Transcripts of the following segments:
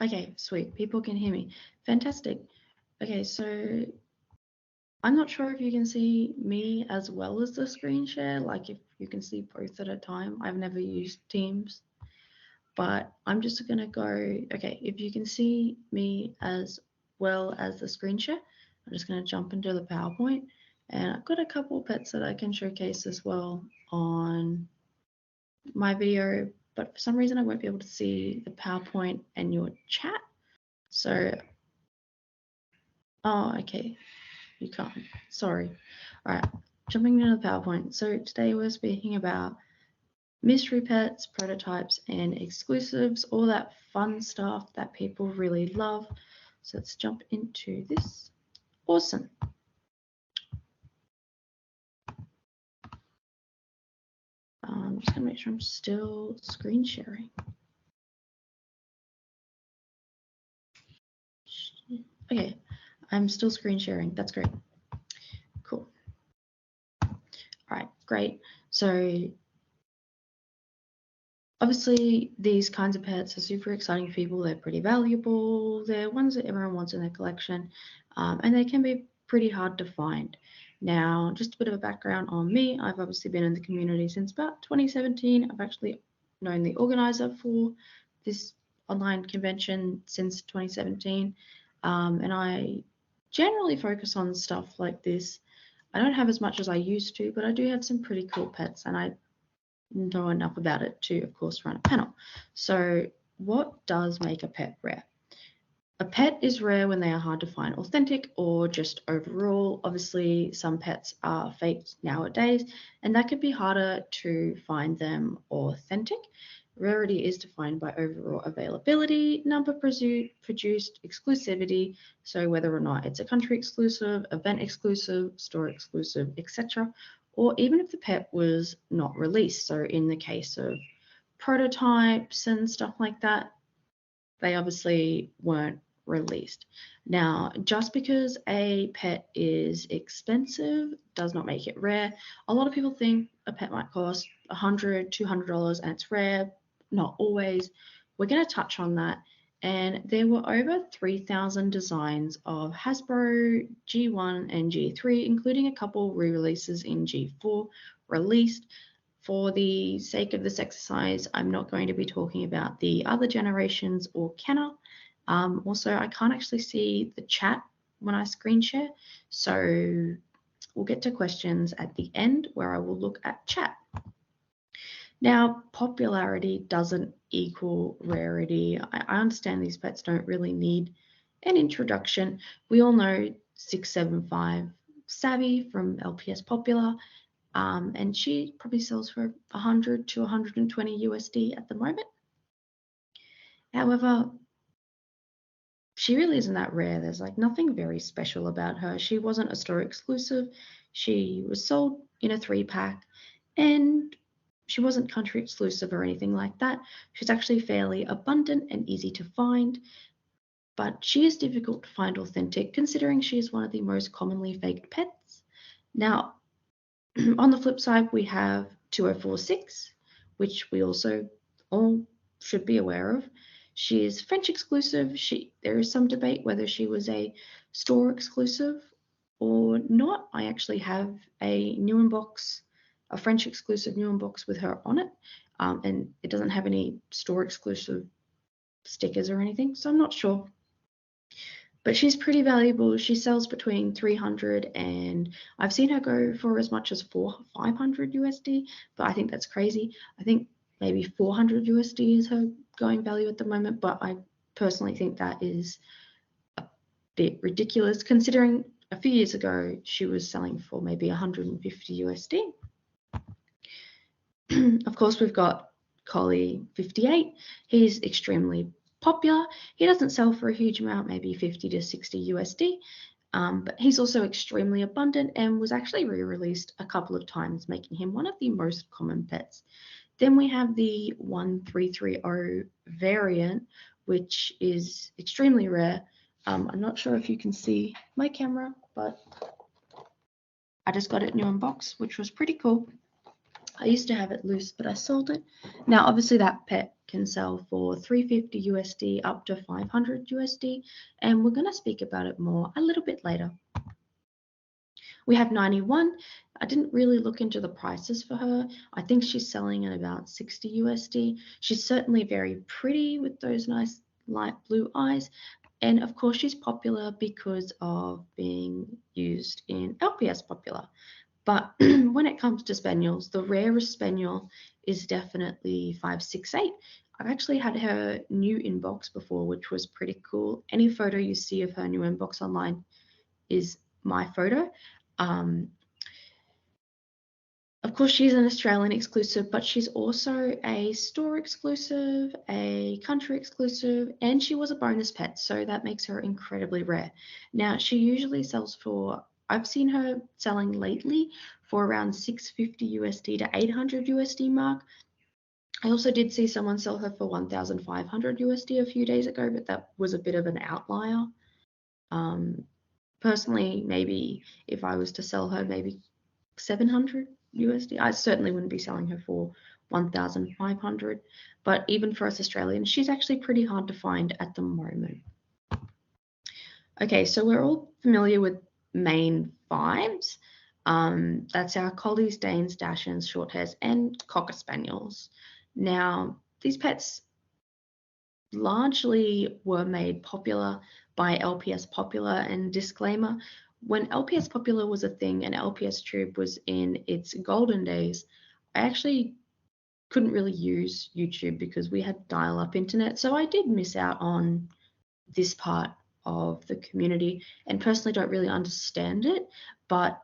Okay, sweet. People can hear me. Fantastic. Okay, so I'm not sure if you can see me as well as the screen share, like if you can see both at a time. I've never used Teams, but I'm just gonna go, okay, if you can see me as well as the screen share, I'm just gonna jump into the PowerPoint, and I've got a couple pets that I can showcase as well on my video, but for some reason I won't be able to see the PowerPoint and your chat. So, oh, okay, you can't, sorry. All right, jumping into the PowerPoint. So today we're speaking about mystery pets, prototypes, and exclusives, all that fun stuff that people really love. So let's jump into this. Awesome. I'm just gonna make sure I'm still screen sharing. Okay, I'm still screen sharing. That's great. Cool. All right, great. So obviously these kinds of pets are super exciting for people. They're pretty valuable. They're ones that everyone wants in their collection, and they can be pretty hard to find. Now, just a bit of a background on me. I've obviously been in the community since about 2017. I've actually known the organizer for this online convention since 2017, and I generally focus on stuff like this. I don't have as much as I used to, but I do have some pretty cool pets, and I know enough about it to, of course, run a panel. So what does make a pet rare? A pet is rare when they are hard to find authentic or just overall. Obviously, some pets are faked nowadays, and that could be harder to find them authentic. Rarity is defined by overall availability, number produced, exclusivity, so whether or not it's a country exclusive, event exclusive, store exclusive, etc., or even if the pet was not released. So in the case of prototypes and stuff like that, they obviously weren't released. Now, just because a pet is expensive does not make it rare. A lot of people think a pet might cost $100, $200 and it's rare. Not always. We're going to touch on that. And there were over 3,000 designs of Hasbro G1 and G3, including a couple re-releases in G4 released. For the sake of this exercise, I'm not going to be talking about the other generations or Kenner. Also, I can't actually see the chat when I screen share, so we'll get to questions at the end where I will look at chat. Now, popularity doesn't equal rarity. I understand these pets don't really need an introduction. We all know 675 Savvy from LPS Popular, and she probably sells for 100 to 120 USD at the moment. However, she really isn't that rare. There's like nothing very special about her. She wasn't a store exclusive. She was sold in a 3-pack, and she wasn't country exclusive or anything like that. She's actually fairly abundant and easy to find, but she is difficult to find authentic considering she is one of the most commonly faked pets. Now, on the flip side, we have 2046, which we also all should be aware of. She is French exclusive. There is some debate whether she was a store exclusive or not. I actually have a new inbox, a French exclusive new inbox with her on it, and it doesn't have any store exclusive stickers or anything, so I'm not sure. But she's pretty valuable. She sells between 300 and I've seen her go for as much as 500 USD, but I think that's crazy. I think maybe 400 USD is her going value at the moment, but I personally think that is a bit ridiculous considering a few years ago she was selling for maybe 150 USD. Of course, we've got Collie 58. He's extremely popular. He doesn't sell for a huge amount, maybe 50 to 60 USD, but he's also extremely abundant and was actually re-released a couple of times, making him one of the most common pets. Then we have the 1330 variant, which is extremely rare. I'm not sure if you can see my camera, but I just got it new in box, which was pretty cool. I used to have it loose, but I sold it. Now, obviously, that pet can sell for 350 USD up to 500 USD, and we're going to speak about it more a little bit later. We have 91. I didn't really look into the prices for her. I think she's selling at about 60 USD. She's certainly very pretty with those nice light blue eyes. And of course, she's popular because of being used in LPS popular. But when it comes to spaniels, the rarest spaniel is definitely 568. I've actually had her new inbox before, which was pretty cool. Any photo you see of her new inbox online is my photo. Of course, she's an Australian exclusive, but she's also a store exclusive, a country exclusive, and she was a bonus pet, so that makes her incredibly rare. Now, she usually sells for, I've seen her selling lately for around 650 USD to 800 USD mark. I also did see someone sell her for 1,500 USD a few days ago, but that was a bit of an outlier. Personally, maybe if I was to sell her, maybe 700 USD. I certainly wouldn't be selling her for 1,500, but even for us Australians, she's actually pretty hard to find at the moment. Okay, so we're all familiar with main fives. That's our collies, danes, dachshunds, shorthairs, and cocker spaniels. Now, these pets largely were made popular by LPS Popular, and disclaimer, when LPS Popular was a thing and LPS Tube was in its golden days, I actually couldn't really use YouTube because we had dial-up internet, so I did miss out on this part of the community and personally don't really understand it, but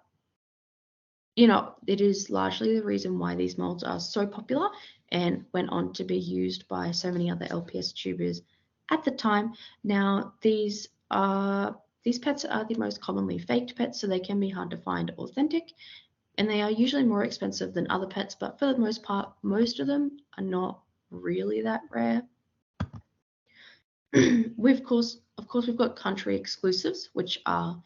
you know, it is largely the reason why these molds are so popular and went on to be used by so many other LPS tubers at the time. Now, these pets are the most commonly faked pets, so they can be hard to find authentic, and they are usually more expensive than other pets, but for the most part, most of them are not really that rare. Of course, we've got country exclusives, which are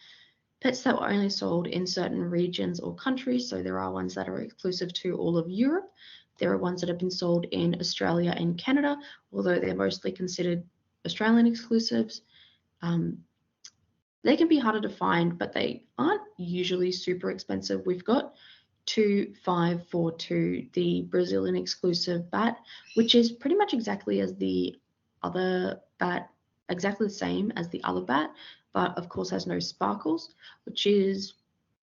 pets that were only sold in certain regions or countries. So there are ones that are exclusive to all of Europe. There are ones that have been sold in Australia and Canada, although they're mostly considered Australian exclusives. They can be harder to find, but they aren't usually super expensive. We've got 2542, the Brazilian exclusive bat, which is pretty much exactly as the other bat, exactly the same as the other bat, but of course has no sparkles, which is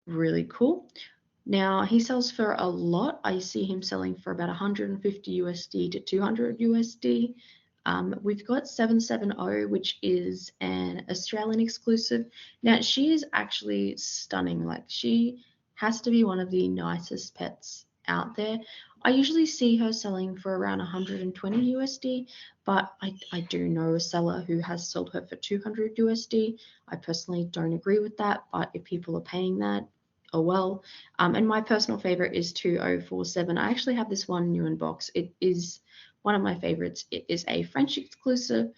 really cool. Now he sells for a lot. I see him selling for about 150 USD to 200 USD. We've got 770, which is an Australian exclusive. Now she is actually stunning. Like, she has to be one of the nicest pets out there. I usually see her selling for around 120 USD, but I do know a seller who has sold her for 200 USD. I personally don't agree with that, but if people are paying that, oh well. And my personal favorite is 2047. I actually have this one new in box. It is one of my favorites. It is a French exclusive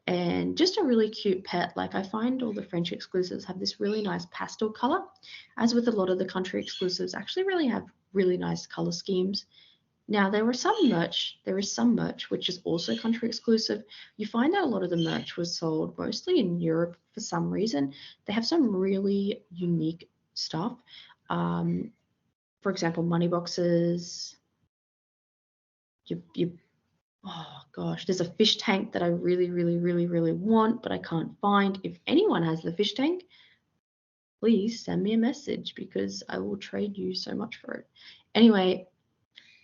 and just a really cute pet. Like, I find all the French exclusives have this really nice pastel color, as with a lot of the country exclusives actually really have really nice color schemes. Now, there is some merch which is also country exclusive. You find that a lot of the merch was sold mostly in Europe for some reason. They have some really unique stuff. For example, money boxes. Oh gosh, there's a fish tank that I really, really, really, really want, but I can't find. If anyone has the fish tank, please send me a message because I will trade you so much for it. Anyway,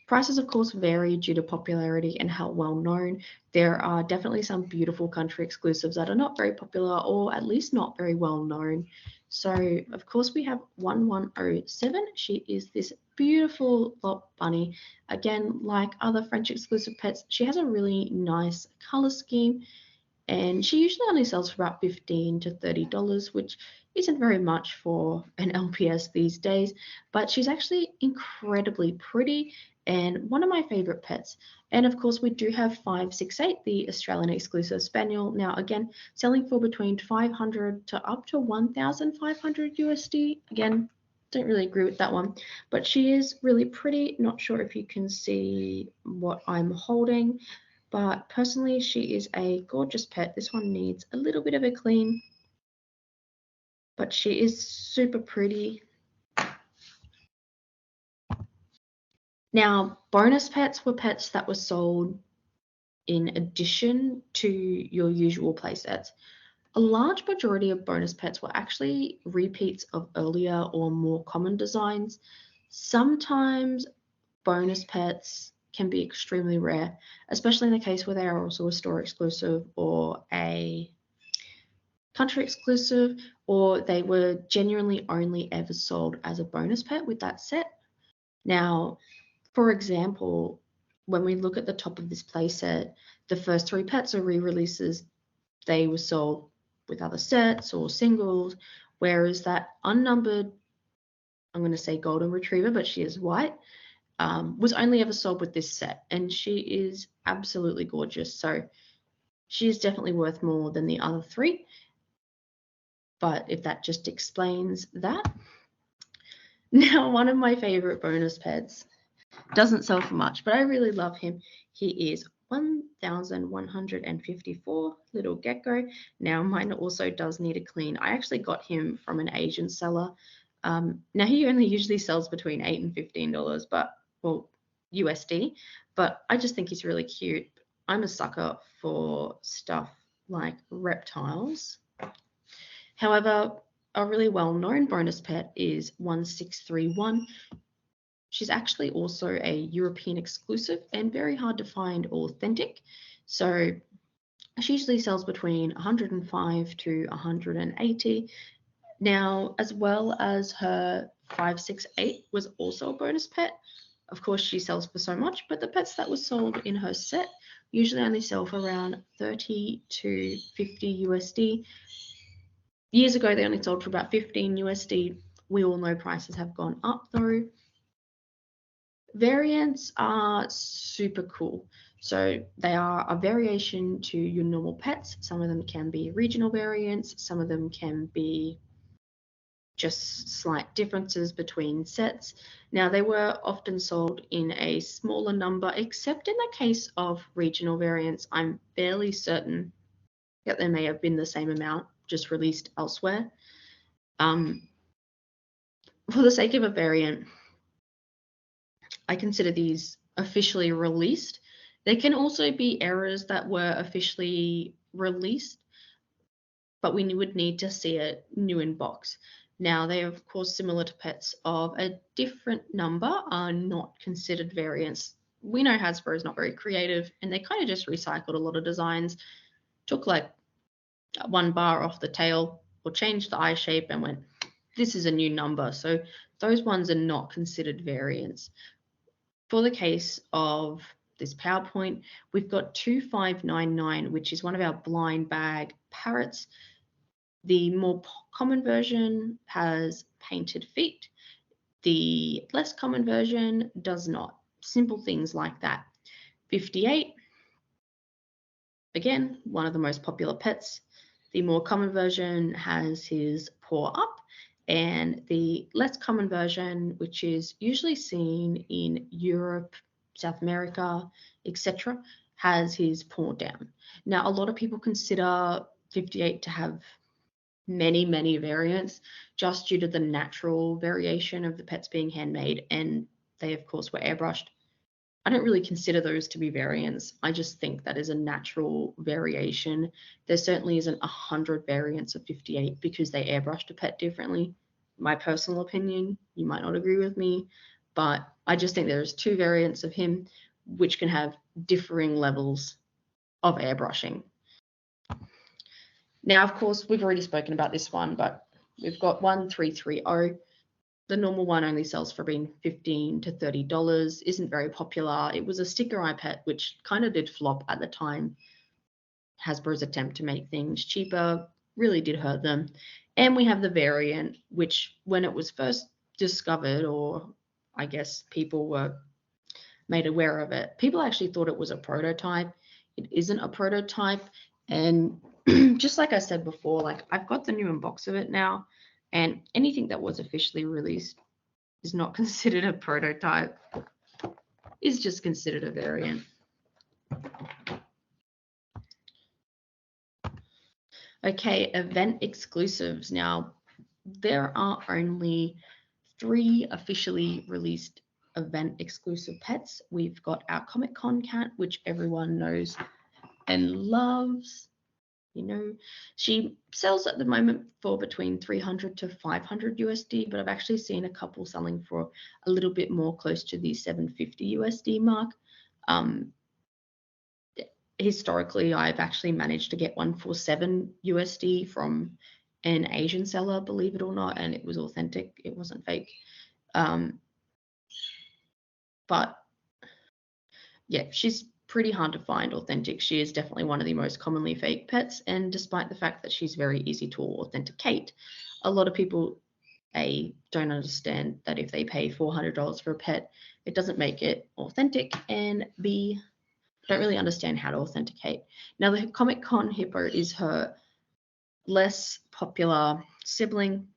prices, of course, vary due to popularity and how well known. There are definitely some beautiful country exclusives that are not very popular, or at least not very well known. So, of course, we have 1107. She is this beautiful lot bunny. Again, like other French exclusive pets, she has a really nice color scheme, and she usually only sells for about $15 to $30, which isn't very much for an LPS these days, but she's actually incredibly pretty and one of my favorite pets. And of course, we do have 568, the Australian exclusive spaniel. Now, again, selling for between 500 to up to 1,500 USD. Again, don't really agree with that one. But she is really pretty. Not sure if you can see what I'm holding, but personally, she is a gorgeous pet. This one needs a little bit of a clean, but she is super pretty. Now, bonus pets were pets that were sold in addition to your usual playsets. A large majority of bonus pets were actually repeats of earlier or more common designs. Sometimes bonus pets can be extremely rare, especially in the case where they are also a store exclusive or a country exclusive, or they were genuinely only ever sold as a bonus pet with that set. Now, for example, when we look at the top of this playset, the first three pets are re-releases. They were sold with other sets or singles, whereas that unnumbered, I'm going to say golden retriever, but she is white, was only ever sold with this set, and she is absolutely gorgeous. So she is definitely worth more than the other three. But if that just explains that. Now, one of my favorite bonus pets doesn't sell for much, but I really love him. He is 1,154 little gecko. Now, mine also does need a clean. I actually got him from an Asian seller. Now, he only usually sells between $8 and $15, but, well, USD, but I just think he's really cute. I'm a sucker for stuff like reptiles. However, a really well-known bonus pet is 1631. She's actually also a European exclusive and very hard to find authentic. So she usually sells between 105 to 180. Now, as well as her 568 was also a bonus pet. Of course, she sells for so much, but the pets that were sold in her set usually only sell for around 30 to 50 USD. Years ago, they only sold for about 15 USD. We all know prices have gone up though. Variants are super cool. So they are a variation to your normal pets. Some of them can be regional variants, some of them can be just slight differences between sets. Now, they were often sold in a smaller number, except in the case of regional variants. I'm fairly certain that there may have been the same amount, just released elsewhere. For the sake of a variant, I consider these officially released. There can also be errors that were officially released, but we would need to see it new in box. Now, they are, of course, similar to pets of a different number, are not considered variants. We know Hasbro is not very creative, and they kind of just recycled a lot of designs, took like one bar off the tail or changed the eye shape and went, this is a new number. So those ones are not considered variants. For the case of this PowerPoint, we've got 2599, which is one of our blind bag parrots. The more common version has painted feet. The less common version does not. Simple things like that. 58, again, one of the most popular pets. The more common version has his paw up, and the less common version, which is usually seen in Europe, South America, etc., has his paw down. Now, a lot of people consider 58 to have many, many variants just due to the natural variation of the pets being handmade, and they, of course, were airbrushed. I don't really consider those to be variants. I just think that is a natural variation. There certainly isn't 100 variants of 58 because they airbrushed a pet differently. My personal opinion, you might not agree with me, but I just think there's two variants of him which can have differing levels of airbrushing. Now, of course, we've already spoken about this one, but we've got 1330. The normal one only sells for being $15 to $30, isn't very popular. It was a sticker eye pet, which kind of did flop at the time. Hasbro's attempt to make things cheaper really did hurt them. And we have the variant, which when it was first discovered, or I guess people were made aware of it, people actually thought it was a prototype. It isn't a prototype. And just like I said before, like I've got the new unbox of it now, and anything that was officially released is not considered a prototype, is just considered a variant. Okay, event exclusives. Now, there are only 3 officially released event exclusive pets. We've got our Comic-Con cat, which everyone knows and loves. You know, she sells at the moment for between 300 to 500 USD, but I've actually seen a couple selling for a little bit more, close to the 750 USD mark. Historically, I've actually managed to get one for 7 USD from an Asian seller, believe it or not, and it was authentic. It wasn't fake. But yeah, she's pretty hard to find authentic. She is definitely one of the most commonly fake pets, and despite the fact that she's very easy to authenticate, a lot of people A, don't understand that if they pay $400 for a pet, it doesn't make it authentic, and B, don't really understand how to authenticate. Now, the Comic-Con hippo is her less popular sibling.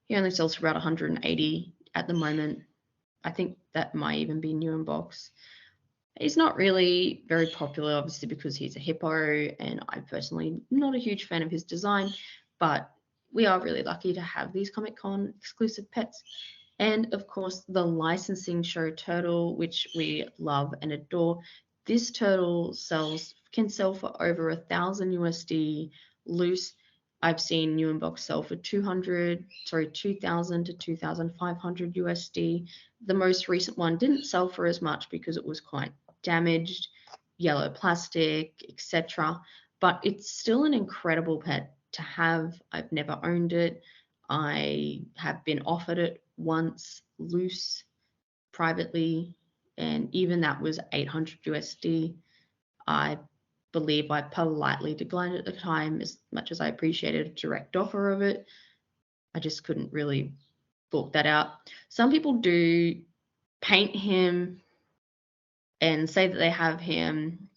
He only sells for about 180 at the moment. I think that might even be new in box. He's not really very popular, obviously, because he's a hippo, and I'm personally not a huge fan of his design, but we are really lucky to have these Comic-Con exclusive pets. And of course, the licensing show turtle, which we love and adore. This turtle can sell for over 1,000 USD loose. I've seen new in box sell for 2,000 to 2,500 USD. The most recent one didn't sell for as much because it was quite damaged, yellow plastic, etc. But it's still an incredible pet to have. I've never owned it. I have been offered it once loose privately, and even that was 800 USD. I believe I politely declined at the time, as much as I appreciated a direct offer of it. I just couldn't really fork that out. Some people do paint him and say that they have him,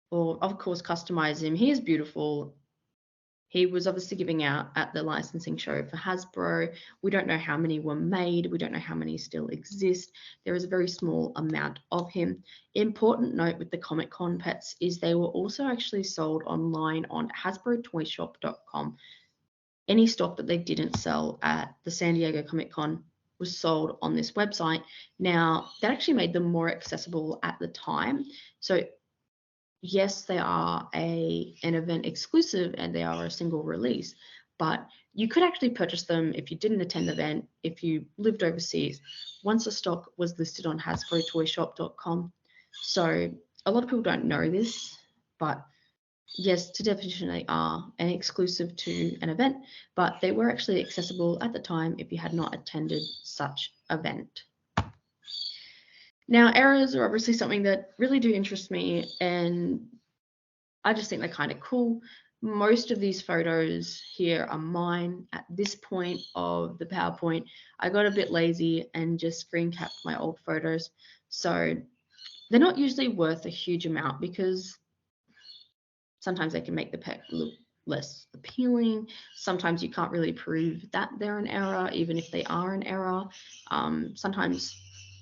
or of course customize him. He is beautiful. He was obviously giving out at the licensing show for Hasbro. We don't know how many were made. We don't know how many still exist. There is a very small amount of him. Important note with the Comic-Con pets is they were also actually sold online on HasbroToyShop.com. Any stock that they didn't sell at the San Diego Comic-Con was sold on this website. Now, that actually made them more accessible at the time. So yes, they are an event exclusive and they are a single release, but you could actually purchase them if you didn't attend the event, if you lived overseas, once the stock was listed on HasbroToyShop.com. So a lot of people don't know this, but yes, to definition they are an exclusive to an event, but they were actually accessible at the time if you had not attended such event. Now, errors are obviously something that really do interest me, and I just think they're kind of cool. Most of these photos here are mine at this point of the PowerPoint. I got a bit lazy and just screen capped my old photos. So they're not usually worth a huge amount because sometimes they can make the pet look less appealing. Sometimes you can't really prove that they're an error, even if they are an error. Sometimes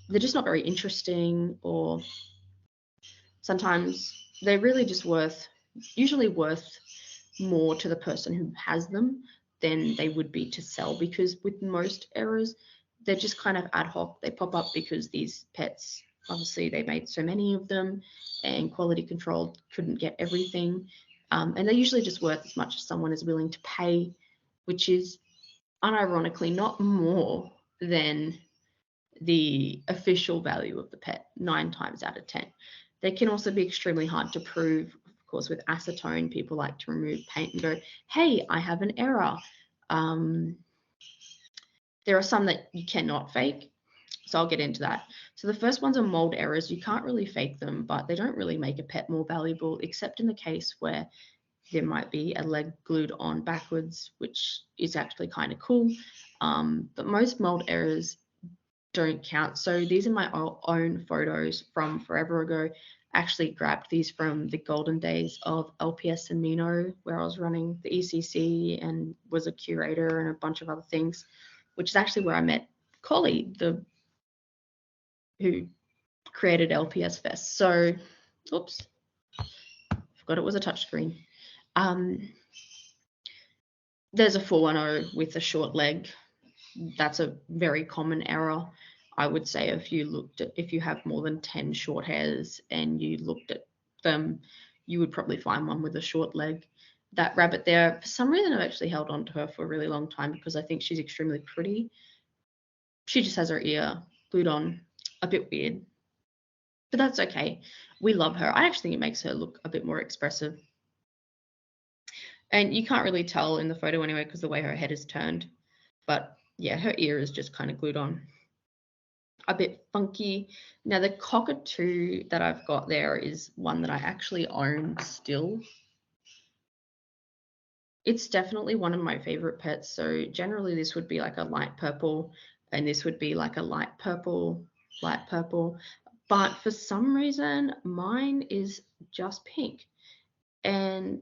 they're just not very interesting, or sometimes they're really just usually worth more to the person who has them than they would be to sell, because with most errors, they're just kind of ad hoc. They pop up because these pets, obviously they made so many of them and quality control couldn't get everything. And they're usually just worth as much as someone is willing to pay, which is unironically not more than the official value of the pet 9 times out of 10. They can also be extremely hard to prove. Of course, with acetone, people like to remove paint and go, hey, I have an error. There are some that you cannot fake, so I'll get into that. So the first ones are mold errors. You can't really fake them, but they don't really make a pet more valuable, except in the case where there might be a leg glued on backwards, which is actually kind of cool. But most mold errors don't count. So these are my own photos from forever ago. I actually grabbed these from the golden days of LPS and Mino, where I was running the ECC and was a curator and a bunch of other things. which is actually where I met Collie, who created LPSFest. So, oops, forgot it was a touchscreen. There's a 410 with a short leg. That's a very common error. I would say if you have more than 10 short hairs and you looked at them, you would probably find one with a short leg. That rabbit there, for some reason, I've actually held on to her for a really long time because I think she's extremely pretty. She just has her ear glued on, a bit weird, but that's okay. We love her. I actually think it makes her look a bit more expressive. And you can't really tell in the photo anyway because the way her head is turned. But yeah, her ear is just kind of glued on. A bit funky. Now the cockatoo that I've got there is one that I actually own still. It's definitely one of my favorite pets. So generally this would be like a light purple and this would be like a light purple. But for some reason, mine is just pink. And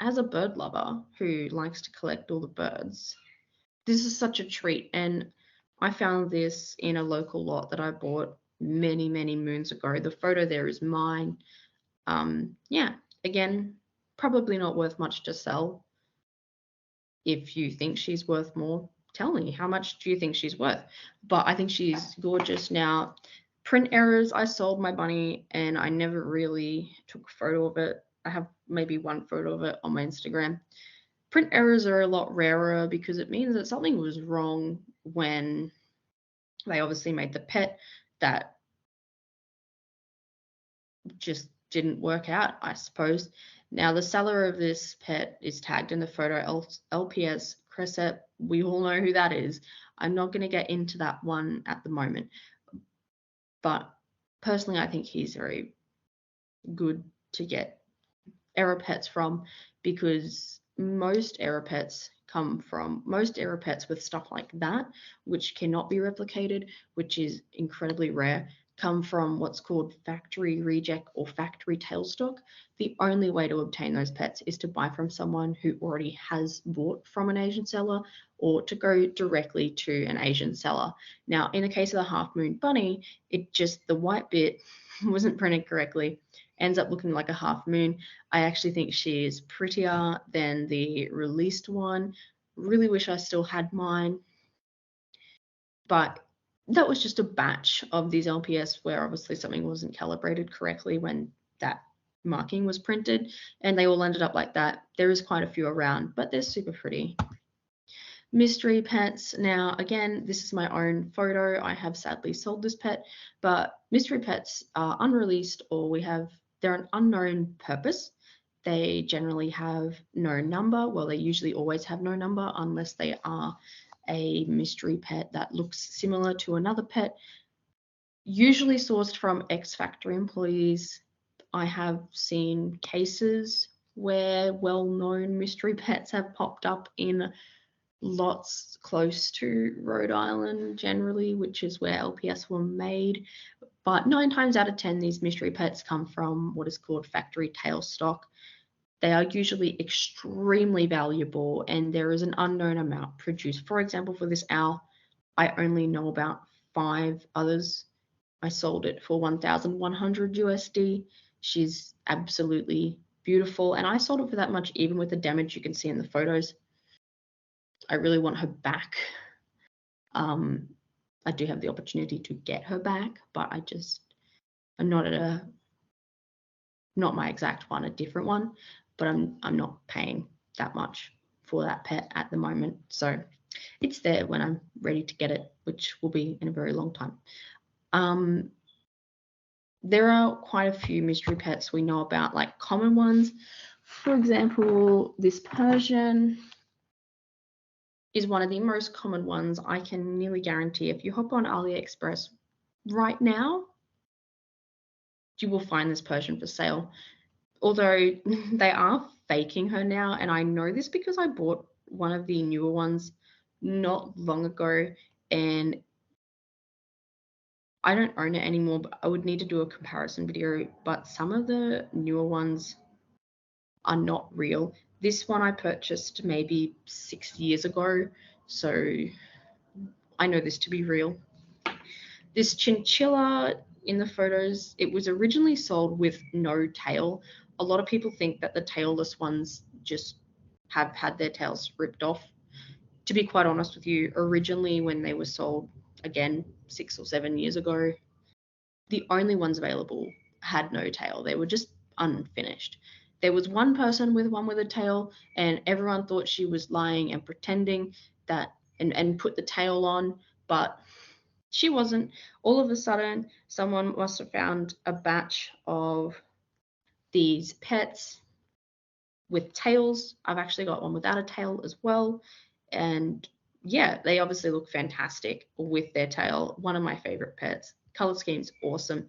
as a bird lover who likes to collect all the birds, this is such a treat. And I found this in a local lot that I bought many, many moons ago. The photo there is mine. Yeah, again, probably not worth much to sell. If you think she's worth more, tell me, how much do you think she's worth? But I think she's gorgeous. Now, print errors, I sold my bunny and I never really took a photo of it. I have maybe one photo of it on my Instagram. Print errors are a lot rarer because it means that something was wrong when they obviously made the pet that just didn't work out, I suppose. Now, the seller of this pet is tagged in the photo, LPS Crescent. We all know who that is. I'm not going to get into that one at the moment. But personally, I think he's very good to get error pets from because most error pets with stuff like that, which cannot be replicated, which is incredibly rare, come from what's called factory reject or factory tailstock. The only way to obtain those pets is to buy from someone who already has bought from an Asian seller or to go directly to an Asian seller. Now, in the case of the half moon bunny, the white bit wasn't printed correctly, ends up looking like a half moon. I actually think she is prettier than the released one. Really wish I still had mine. But that was just a batch of these LPS where obviously something wasn't calibrated correctly when that marking was printed, and they all ended up like that. There is quite a few around, but they're super pretty. Mystery pets. Now, again, this is my own photo. I have sadly sold this pet, but mystery pets are unreleased or they're an unknown purpose. They generally have no number. Well, they usually always have no number unless they are a mystery pet that looks similar to another pet, usually sourced from ex-factory employees. I have seen cases where well-known mystery pets have popped up in lots close to Rhode Island generally, which is where LPS were made. But 9 times out of 10, these mystery pets come from what is called factory tailstock. They are usually extremely valuable and there is an unknown amount produced. For example, for this owl, I only know about 5 others. I sold it for 1,100 USD. She's absolutely beautiful and I sold it for that much even with the damage you can see in the photos. I really want her back. I do have the opportunity to get her back, but I'm not my exact one, a different one, but I'm not paying that much for that pet at the moment. So it's there when I'm ready to get it, which will be in a very long time. There are quite a few mystery pets we know about, like common ones. For example, this Persian is one of the most common ones. I can nearly guarantee if you hop on AliExpress right now, you will find this Persian for sale. Although they are faking her now, and I know this because I bought one of the newer ones not long ago, and I don't own it anymore, but I would need to do a comparison video, but some of the newer ones are not real. This one I purchased maybe 6 years ago, so I know this to be real. This chinchilla in the photos, it was originally sold with no tail. A lot of people think that the tailless ones just have had their tails ripped off. To be quite honest with you, originally when they were sold, again, 6 or 7 years ago, the only ones available had no tail. They were just unfinished. There was one person with one with a tail, and everyone thought she was lying and pretending that and put the tail on, but she wasn't. All of a sudden, someone must have found a batch of these pets with tails. I've actually got one without a tail as well. And yeah, they obviously look fantastic with their tail. One of my favorite pets. Color scheme's awesome.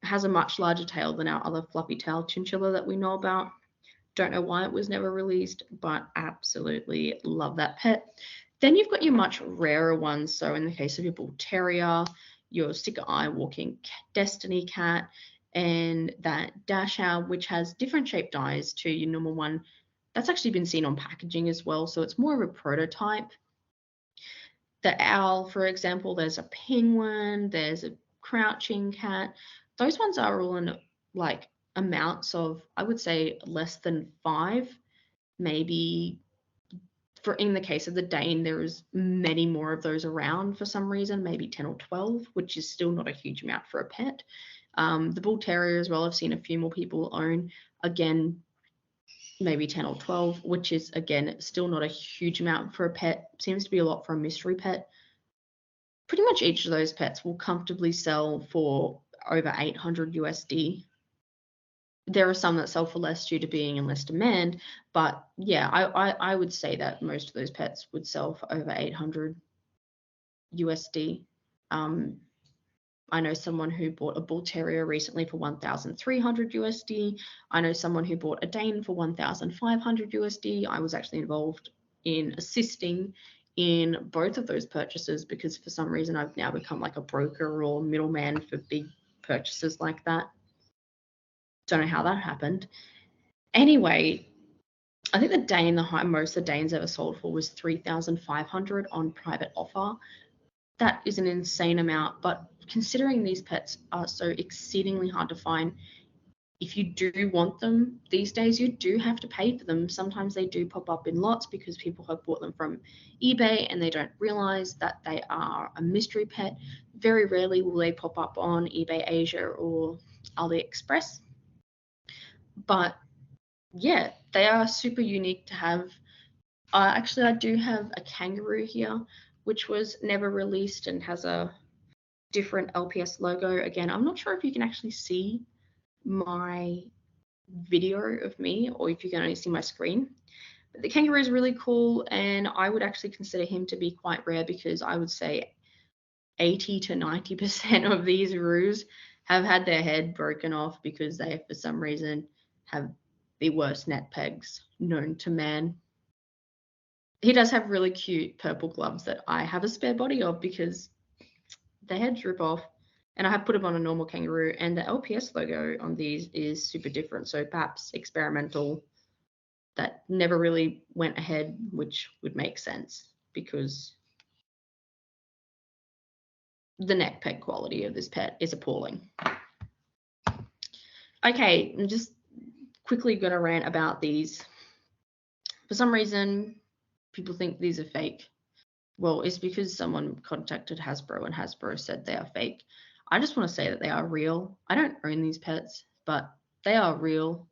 Has a much larger tail than our other fluffy tail chinchilla that we know about. Don't know why it was never released, but absolutely love that pet. Then you've got your much rarer ones. So in the case of your bull terrier, your sticker eye walking destiny cat, and that dachshund, which has different shaped eyes to your normal one. That's actually been seen on packaging as well. So it's more of a prototype. The owl, for example, there's a penguin, there's a crouching cat. Those ones are all in like amounts of, I would say, less than 5, maybe. For in the case of the Dane, there is many more of those around for some reason, maybe 10 or 12, which is still not a huge amount for a pet. The bull terrier as well, I've seen a few more people own. Again, maybe 10 or 12, which is, again, still not a huge amount for a pet. Seems to be a lot for a mystery pet. Pretty much each of those pets will comfortably sell for over 800 USD. There are some that sell for less due to being in less demand, but yeah, I would say that most of those pets would sell for over 800 USD. I know someone who bought a bull terrier recently for 1,300 USD. I know someone who bought a Dane for 1,500 USD. I was actually involved in assisting in both of those purchases because for some reason I've now become like a broker or middleman for big purchases like that. Don't know how that happened. Anyway, I think the Dane, the most the Danes ever sold for was 3,500 on private offer. That is an insane amount, but considering these pets are so exceedingly hard to find, if you do want them these days, you do have to pay for them. Sometimes they do pop up in lots because people have bought them from eBay and they don't realize that they are a mystery pet. Very rarely will they pop up on eBay Asia or AliExpress. But yeah, they are super unique to have. Actually, I do have a kangaroo here, which was never released and has a different LPS logo. Again, I'm not sure if you can actually see my video of me or if you can only see my screen. But the kangaroo is really cool, and I would actually consider him to be quite rare because I would say 80 to 90% of these roos have had their head broken off because they, for some reason, have the worst net pegs known to man. He does have really cute purple gloves that I have a spare body of because the heads rip off. And I have put them on a normal kangaroo, and the LPS logo on these is super different. So perhaps experimental, that never really went ahead, which would make sense because the neck peg quality of this pet is appalling. Okay, I'm just quickly going to rant about these. For some reason, people think these are fake. Well, it's because someone contacted Hasbro and Hasbro said they are fake. I just want to say that they are real. I don't own these pets, but they are real.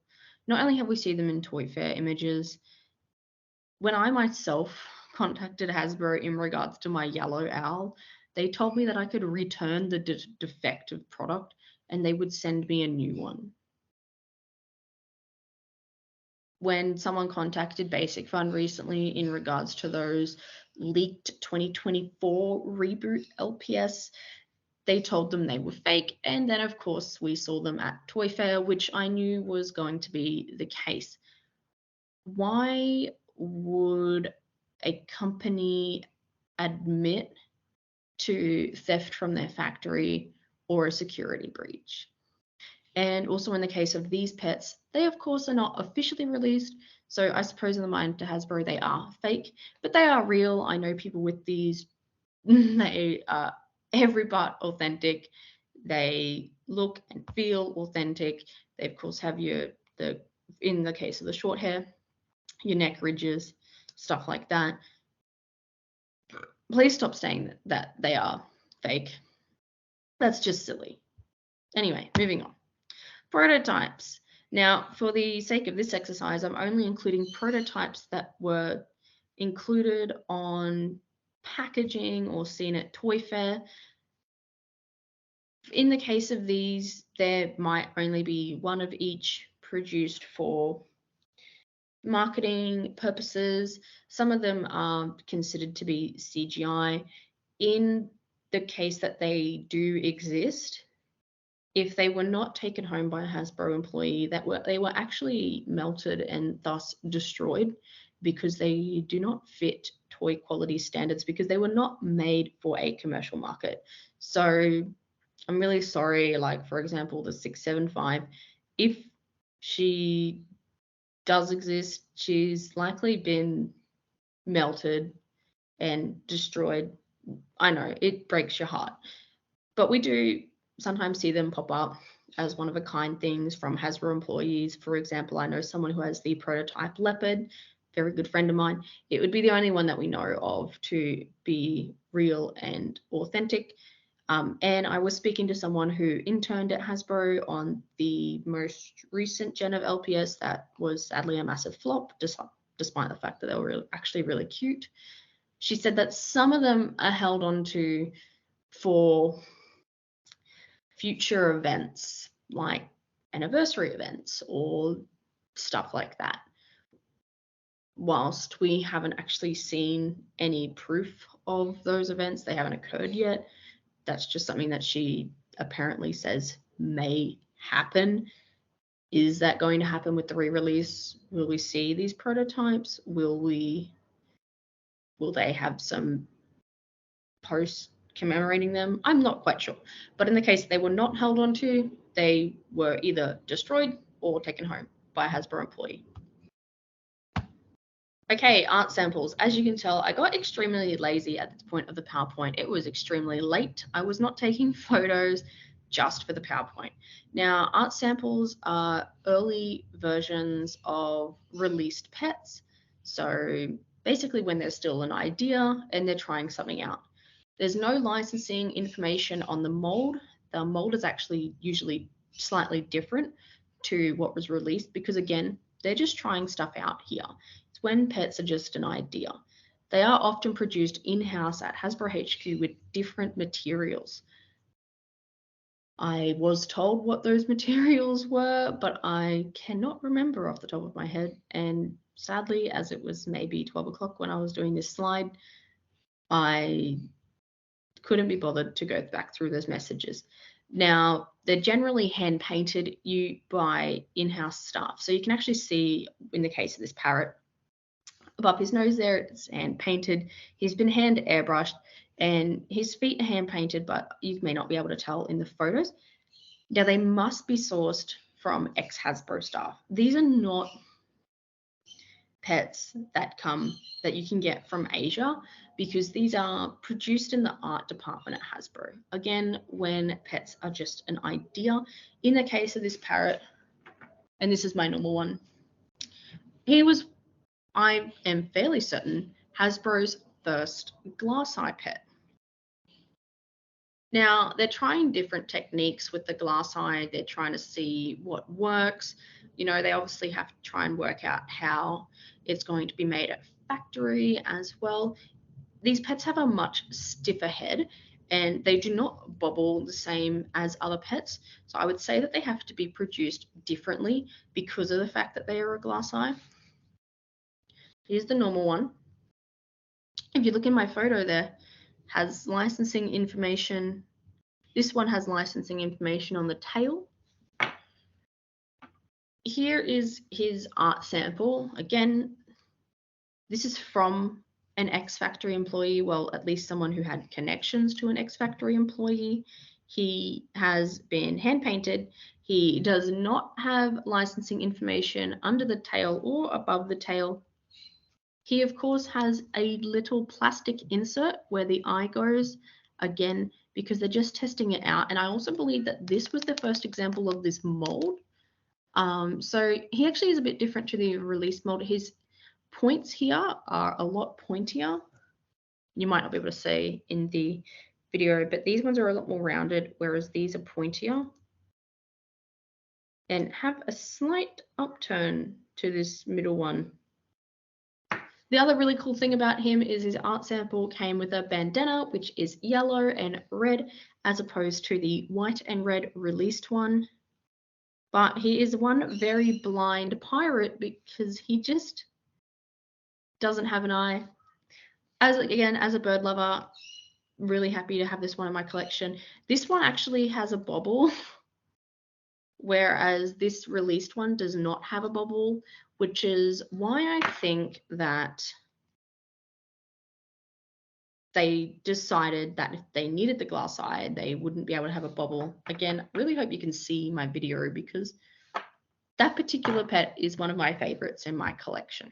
Not only have we seen them in Toy Fair images, when I myself contacted Hasbro in regards to my yellow owl, they told me that I could return the defective product and they would send me a new one. When someone contacted Basic Fun recently in regards to those leaked 2024 reboot LPS, they told them they were fake. And then, of course, we saw them at Toy Fair, which I knew was going to be the case. Why would a company admit to theft from their factory or a security breach? And also in the case of these pets, they of course are not officially released. So I suppose in the mind to Hasbro, they are fake, but they are real. I know people with these They are every part authentic. They look and feel authentic. They of course have in the case of the short hair, your neck ridges, stuff like that. Please stop saying that they are fake. That's just silly. Anyway, moving on. Prototypes. Now, for the sake of this exercise, I'm only including prototypes that were included on packaging or seen at Toy Fair. In the case of these, there might only be one of each produced for marketing purposes. Some of them are considered to be CGI. In the case that they do exist, if they were not taken home by a Hasbro employee, they were actually melted and thus destroyed because they do not fit toy quality standards because they were not made for a commercial market. So I'm really sorry, like for example, the 675, if she does exist, she's likely been melted and destroyed. I know, it breaks your heart. But we do sometimes see them pop up as one of a kind things from Hasbro employees. For example, I know someone who has the prototype leopard, very good friend of mine. It would be the only one that we know of to be real and authentic. And I was speaking to someone who interned at Hasbro on the most recent gen of LPS that was sadly a massive flop, despite the fact that they were actually really cute. She said that some of them are held on to for future events like anniversary events or stuff like that. Whilst we haven't actually seen any proof of those events, they haven't occurred yet. That's just something that she apparently says may happen. Is that going to happen with the re-release? Will we see these prototypes? Will they have some posts commemorating them? I'm not quite sure. But in the case they were not held onto, they were either destroyed or taken home by a Hasbro employee. Okay, art samples. As you can tell, I got extremely lazy at this point of the PowerPoint. It was extremely late. I was not taking photos just for the PowerPoint. Now, art samples are early versions of released pets. So basically when there's still an idea and they're trying something out. There's no licensing information on the mold. The mold is actually usually slightly different to what was released because again, they're just trying stuff out here. It's when pets are just an idea. They are often produced in-house at Hasbro HQ with different materials. I was told what those materials were, but I cannot remember off the top of my head. And sadly, as it was maybe 12 o'clock when I was doing this slide, I couldn't be bothered to go back through those messages. Now, they're generally hand painted by in-house staff. So you can actually see in the case of this parrot, above his nose there, it's hand painted. He's been hand airbrushed and his feet are hand painted, but you may not be able to tell in the photos. Now, they must be sourced from ex-Hasbro staff. These are not pets that you can get from Asia because these are produced in the art department at Hasbro. Again, when pets are just an idea. In the case of this parrot, and this is my normal one, I am fairly certain, Hasbro's first glass eye pet. Now, they're trying different techniques with the glass eye. They're trying to see what works. You know, they obviously have to try and work out how it's going to be made at factory as well. These pets have a much stiffer head and they do not bobble the same as other pets. So I would say that they have to be produced differently because of the fact that they are a glass eye. Here's the normal one. If you look in my photo there, has licensing information. This one has licensing information on the tail. Here is his art sample. Again, this is from an ex-factory employee, well, at least someone who had connections to an ex-factory employee. He has been hand painted. He does not have licensing information under the tail or above the tail. He, of course, has a little plastic insert where the eye goes, again, because they're just testing it out. And I also believe that this was the first example of this mold. So he actually is a bit different to the release mold. His points here are a lot pointier. You might not be able to see in the video, but these ones are a lot more rounded, whereas these are pointier and have a slight upturn to this middle one. The other really cool thing about him is his art sample came with a bandana, which is yellow and red, as opposed to the white and red released one. But he is one very blind pirate because he just doesn't have an eye. As a bird lover, really happy to have this one in my collection. This one actually has a bobble, whereas this released one does not have a bobble, which is why I think that they decided that if they needed the glass eye, they wouldn't be able to have a bobble. Again, really hope you can see my video because that particular pet is one of my favorites in my collection.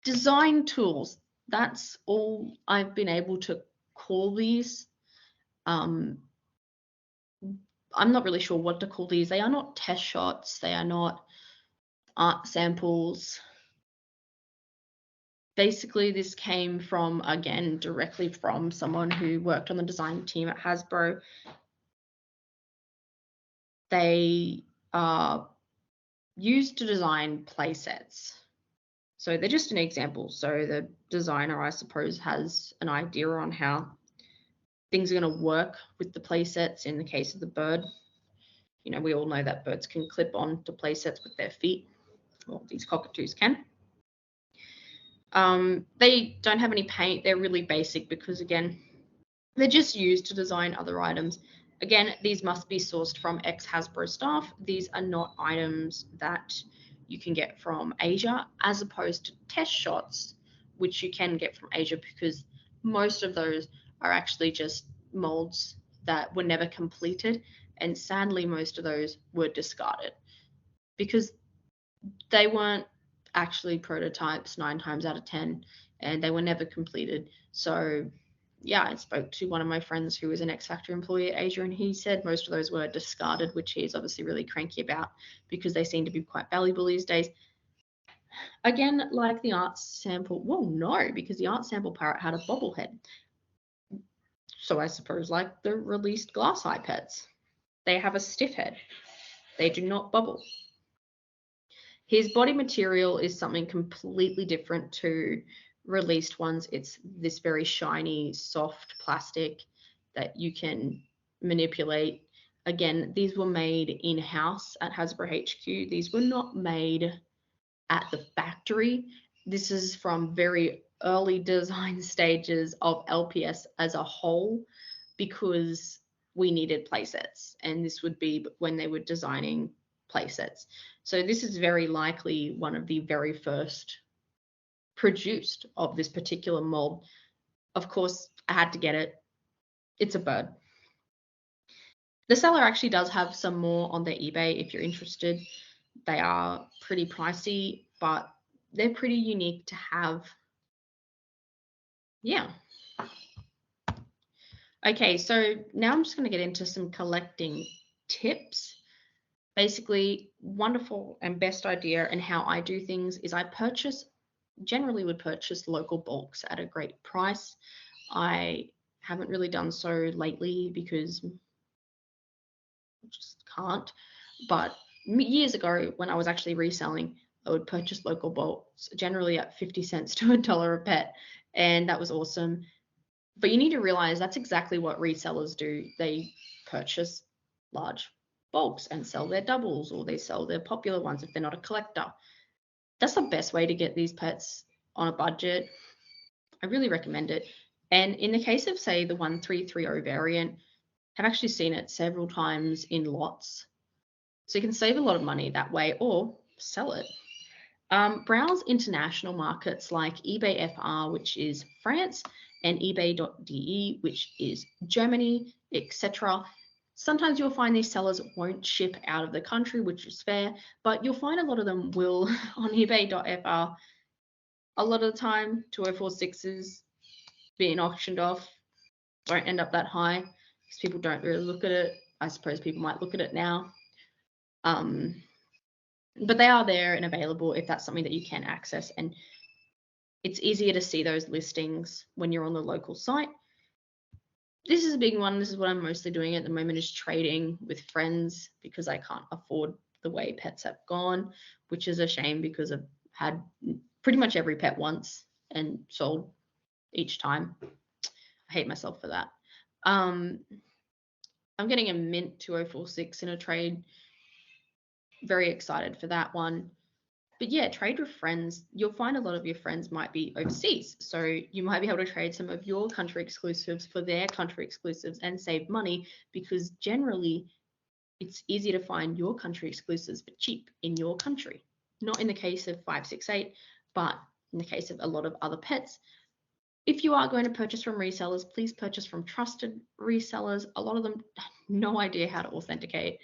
Design tools. That's all I've been able to call these. I'm not really sure what to call these. They are not test shots. They are not art samples. Basically, this came from, again, directly from someone who worked on the design team at Hasbro. They are used to design play sets. So they're just an example. So the designer, I suppose, has an idea on how things are going to work with the play sets. In the case of the bird, you know, we all know that birds can clip on to play sets with their feet. Well, these cockatoos can. They don't have any paint. They're really basic because, again, they're just used to design other items. Again, these must be sourced from ex-Hasbro staff. These are not items that you can get from Asia, as opposed to test shots, which you can get from Asia because most of those are actually just molds that were never completed. And sadly, most of those were discarded because they weren't actually prototypes 9 times out of 10, and they were never completed. So yeah, I spoke to one of my friends who was an X Factor employee at Asia, and he said most of those were discarded, which he is obviously really cranky about because they seem to be quite valuable these days. Again, like the art sample, well, no, because the art sample parrot had a bobblehead. So I suppose like the released glass eye pets, they have a stiff head. They do not bubble. His body material is something completely different to released ones. It's this very shiny, soft plastic that you can manipulate. Again, these were made in-house at Hasbro HQ. These were not made at the factory. This is from very early design stages of LPS as a whole because we needed playsets, and this would be when they were designing playsets. So this is very likely one of the very first produced of this particular mold. Of course, I had to get it. It's a bird. The seller actually does have some more on their eBay if you're interested. They are pretty pricey, but they're pretty unique to have. Yeah. Okay, so now I'm just going to get into some collecting tips. Basically, wonderful and best idea and how I do things is I generally would purchase local bulks at a great price. I haven't really done so lately because I just can't. But years ago, when I was actually reselling, I would purchase local bulks, generally at 50 cents to $1 a pet. And that was awesome. But you need to realize that's exactly what resellers do. They purchase large bulks and sell their doubles, or they sell their popular ones if they're not a collector. That's the best way to get these pets on a budget. I really recommend it. And in the case of, say, the 1330 variant, I've actually seen it several times in lots. So you can save a lot of money that way or sell it. Browse international markets like eBay FR, which is France, and eBay.de, which is Germany, etc. Sometimes you'll find these sellers won't ship out of the country, which is fair, but you'll find a lot of them will on eBay.fr. a lot of the time 2046s being auctioned off won't end up that high because people don't really look at it. I suppose people might look at it now. But they are there and available if that's something that you can access. And it's easier to see those listings when you're on the local site. This is a big one. This is what I'm mostly doing at the moment, is trading with friends because I can't afford the way pets have gone, which is a shame because I've had pretty much every pet once and sold each time. I hate myself for that. I'm getting a mint 2046 in a trade. Very excited for that one. But yeah, trade with friends. You'll find a lot of your friends might be overseas. So you might be able to trade some of your country exclusives for their country exclusives and save money, because generally it's easier to find your country exclusives for cheap in your country. Not in the case of 568, but in the case of a lot of other pets. If you are going to purchase from resellers, please purchase from trusted resellers. A lot of them have no idea how to authenticate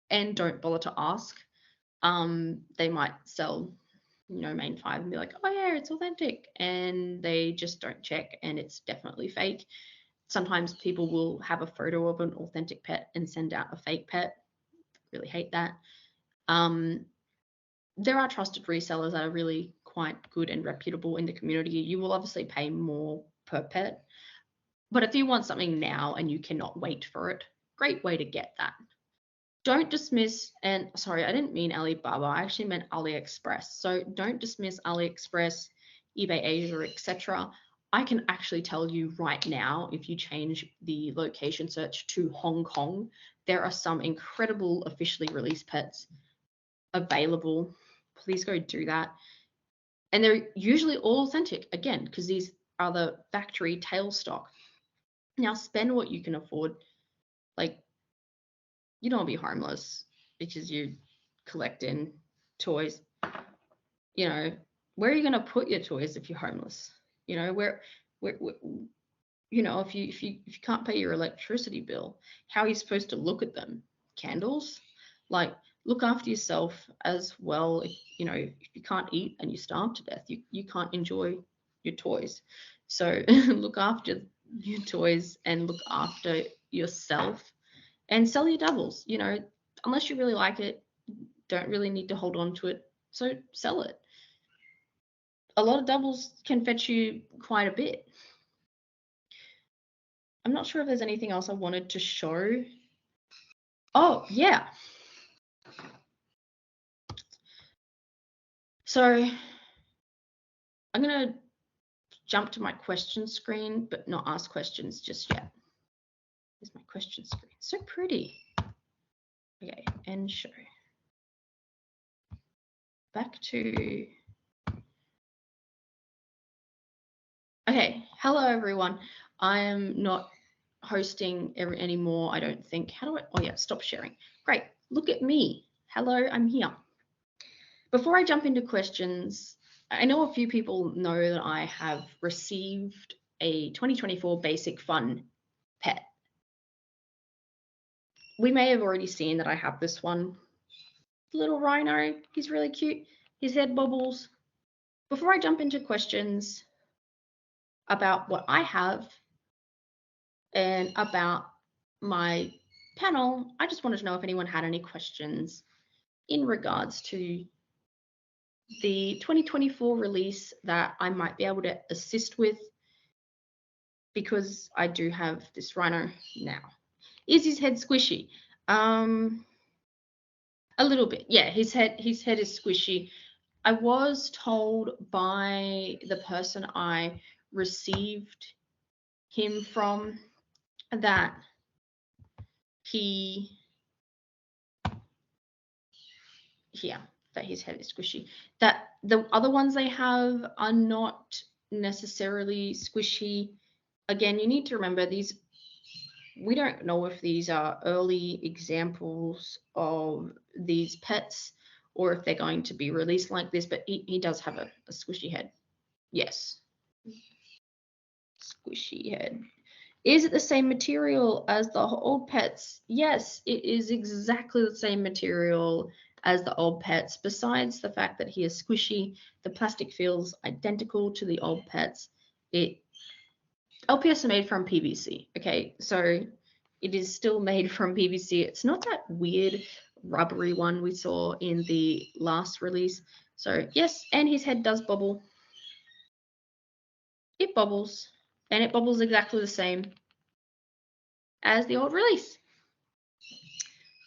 and don't bother to ask. They might sell, main 5 and be like, oh yeah, it's authentic, and they just don't check, and it's definitely fake. Sometimes people will have a photo of an authentic pet and send out a fake pet. Really hate that. There are trusted resellers that are really quite good and reputable in the community. You will obviously pay more per pet, but if you want something now and you cannot wait for it, great way to get that. Don't dismiss, and sorry, I didn't mean Alibaba, I actually meant AliExpress. So don't dismiss AliExpress, eBay Asia, etc. I can actually tell you right now, if you change the location search to Hong Kong, there are some incredible officially released pets available. Please go do that. And they're usually all authentic, again, because these are the factory tail stock. Now spend what you can afford. Like, you don't want to be homeless because you're collecting toys. Where are you going to put your toys if you're homeless? Where if you can't pay your electricity bill, how are you supposed to look at them? Candles? Like, look after yourself as well. If you can't eat and you starve to death, you can't enjoy your toys. So look after your toys and look after yourself. And sell your doubles, unless you really like it, don't really need to hold on to it, so sell it. A lot of doubles can fetch you quite a bit. I'm not sure if there's anything else I wanted to show. Oh, yeah. So I'm going to jump to my question screen, but not ask questions just yet. Here's my question screen. So pretty. Okay, and show. Back to... Okay, hello everyone. I am not hosting anymore, I don't think. How do I... Oh yeah, stop sharing. Great, look at me. Hello, I'm here. Before I jump into questions, I know a few people know that I have received a 2024 Basic Fun pet. We may have already seen that I have this one. Little rhino, he's really cute. His head bobbles. Before I jump into questions about what I have and about my panel, I just wanted to know if anyone had any questions in regards to the 2024 release that I might be able to assist with, because I do have this rhino now. Is his head squishy? A little bit, yeah. His head is squishy. I was told by the person I received him from that that his head is squishy. That the other ones they have are not necessarily squishy. Again, you need to remember these. We don't know if these are early examples of these pets or if they're going to be released like this, but he does have a squishy head. Yes. Squishy head. Is it the same material as the old pets? Yes, it is exactly the same material as the old pets. Besides the fact that he is squishy, the plastic feels identical to the old pets. LPS are made from PVC, okay? So it is still made from PVC. It's not that weird rubbery one we saw in the last release. So yes, and his head does bobble. It bobbles, and it bobbles exactly the same as the old release.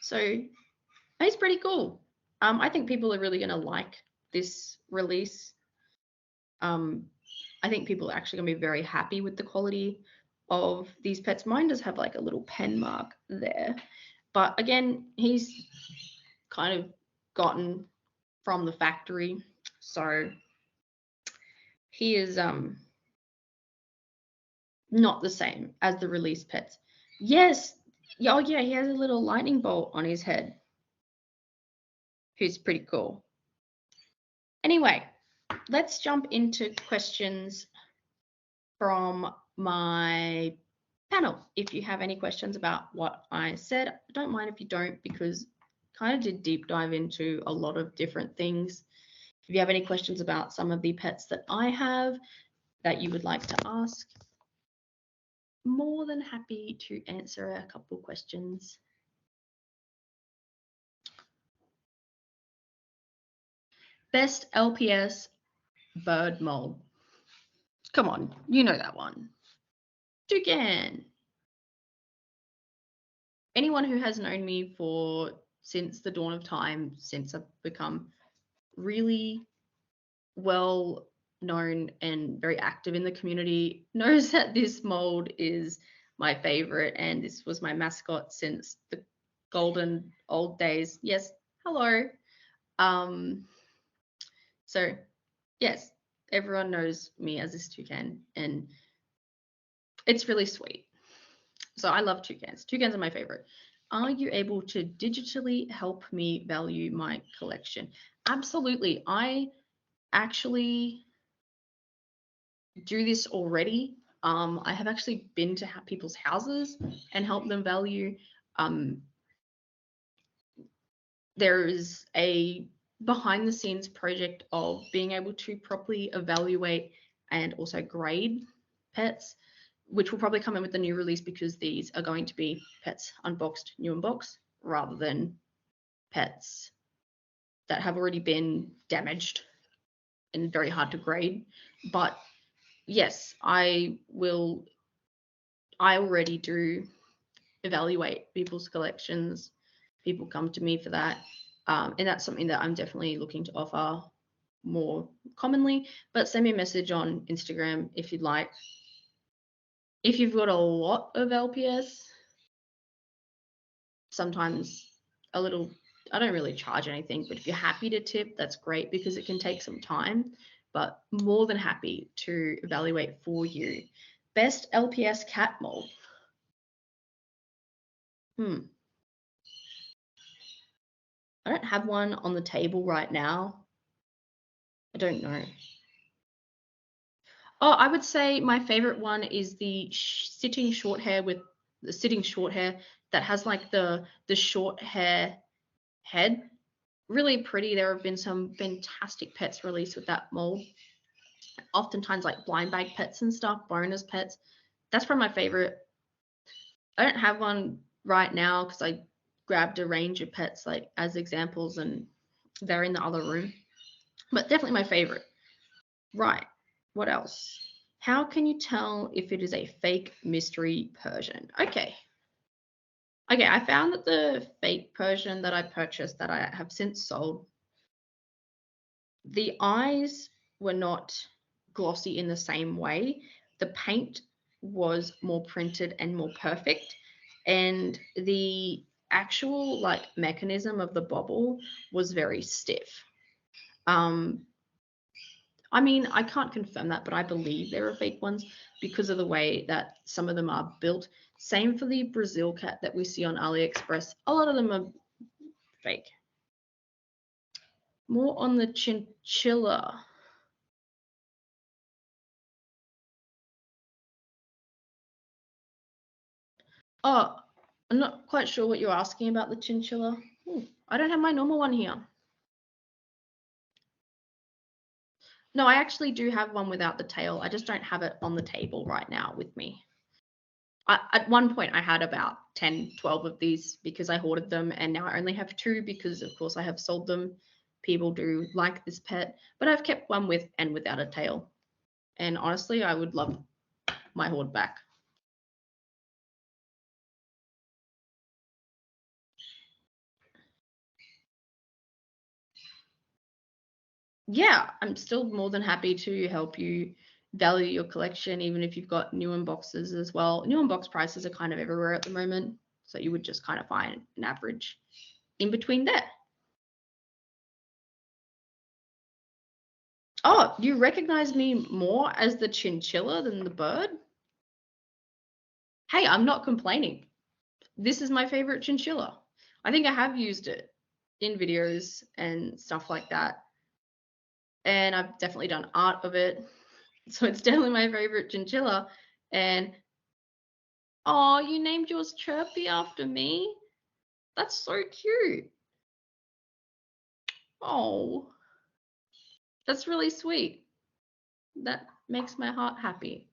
So it's pretty cool. I think people are really going to like this release. I think people are actually going to be very happy with the quality of these pets. Mine does have like a little pen mark there. But again, he's kind of gotten from the factory. So he is not the same as the release pets. Yes. Oh yeah, he has a little lightning bolt on his head. Who's pretty cool. Anyway, let's jump into questions from my panel. If you have any questions about what I said, don't mind if you don't, because kind of did deep dive into a lot of different things. If you have any questions about some of the pets that I have that you would like to ask, more than happy to answer a couple questions. Best LPS bird mold. Come on, you know that one. Toucan. Anyone who has known me since the dawn of time, since I've become really well known and very active in the community, knows that this mold is my favorite, and this was my mascot since the golden old days. Yes, hello. So yes, everyone knows me as this toucan, and it's really sweet. So I love toucans. Toucans are my favorite. Are you able to digitally help me value my collection? Absolutely. I actually do this already. I have actually been to people's houses and helped them value. There is a behind the scenes project of being able to properly evaluate and also grade pets, which will probably come in with the new release, because these are going to be pets unboxed, new unboxed, rather than pets that have already been damaged and very hard to grade. But yes, I already do evaluate people's collections. People come to me for that. And that's something that I'm definitely looking to offer more commonly. But send me a message on Instagram if you'd like. If you've got a lot of LPS, sometimes a little, I don't really charge anything, but if you're happy to tip, that's great, because it can take some time, but more than happy to evaluate for you. Best LPS cat mold. I don't have one on the table right now. I don't know. Oh, I would say my favorite one is the sitting short hair that has like the short hair head. Really pretty. There have been some fantastic pets released with that mold. Oftentimes like blind bag pets and stuff, bonus pets. That's probably my favorite. I don't have one right now because I grabbed a range of pets like as examples, and they're in the other room. But definitely my favorite. Right. What else? How can you tell if it is a fake mystery Persian? Okay. Okay, I found that the fake Persian that I purchased, that I have since sold, the eyes were not glossy in the same way. The paint was more printed and more perfect. And the actual like mechanism of the bobble was very stiff. I mean, I can't confirm that, but I believe there are fake ones because of the way that some of them are built. Same for the Brazil cat that we see on AliExpress. A lot of them are fake. More on the chinchilla. Oh, I'm not quite sure what you're asking about the chinchilla. Ooh, I don't have my normal one here. No, I actually do have one without the tail. I just don't have it on the table right now with me. At one point, I had about 10, 12 of these because I hoarded them, and now I only have 2 because, of course, I have sold them. People do like this pet, but I've kept one with and without a tail. And honestly, I would love my hoard back. Yeah, I'm still more than happy to help you value your collection, even if you've got new unboxes as well. New unbox prices are kind of everywhere at the moment, so you would just kind of find an average in between there. Oh, you recognize me more as the chinchilla than the bird? Hey, I'm not complaining. This is my favorite chinchilla. I think I have used it in videos and stuff like that. And I've definitely done art of it. So it's definitely my favorite chinchilla. And oh, you named yours Chirpy after me? That's so cute. Oh, that's really sweet. That makes my heart happy.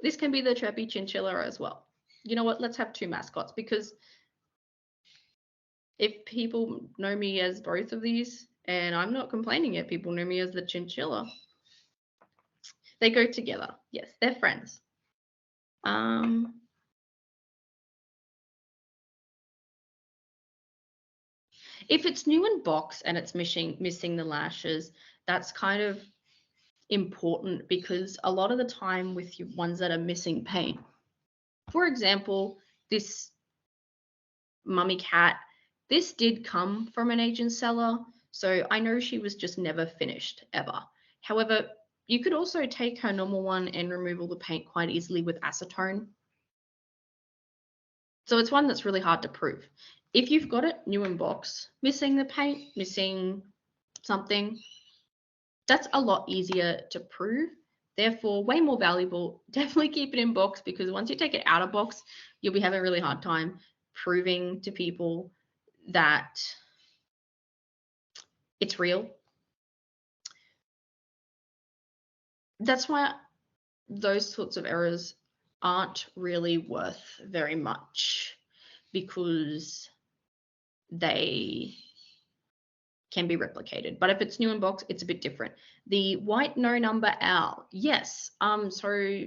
This can be the Chirpy chinchilla as well. You know what? Let's have 2 mascots because if people know me as both of these, and I'm not complaining if people know me as the chinchilla, they go together. Yes, they're friends. Um, if it's new in box and it's missing the lashes, that's kind of important because a lot of the time with your ones that are missing paint, for example, this mummy cat, this did come from an Asian seller, so I know she was just never finished ever. However, you could also take her normal one and remove all the paint quite easily with acetone. So it's one that's really hard to prove. If you've got it new in box, missing the paint, missing something, that's a lot easier to prove. Therefore, way more valuable. Definitely keep it in box because once you take it out of box, you'll be having a really hard time proving to people that it's real. That's why those sorts of errors aren't really worth very much because they can be replicated. But if it's new in box, it's a bit different. The white no number owl, yes. So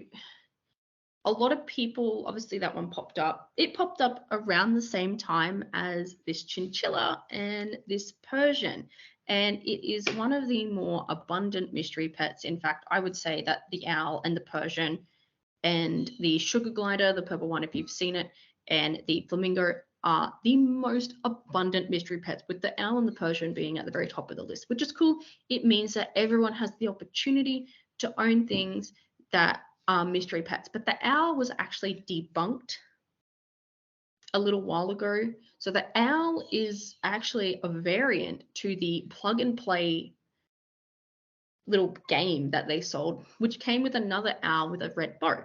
a lot of people, obviously that one popped up. It popped up around the same time as this chinchilla and this Persian. And it is one of the more abundant mystery pets. In fact, I would say that the owl and the Persian and the sugar glider, the purple one, if you've seen it, and the flamingo are the most abundant mystery pets, with the owl and the Persian being at the very top of the list, which is cool. It means that everyone has the opportunity to own things that are mystery pets. But the owl was actually debunked a little while ago. So the owl is actually a variant to the plug and play little game that they sold, which came with another owl with a red bow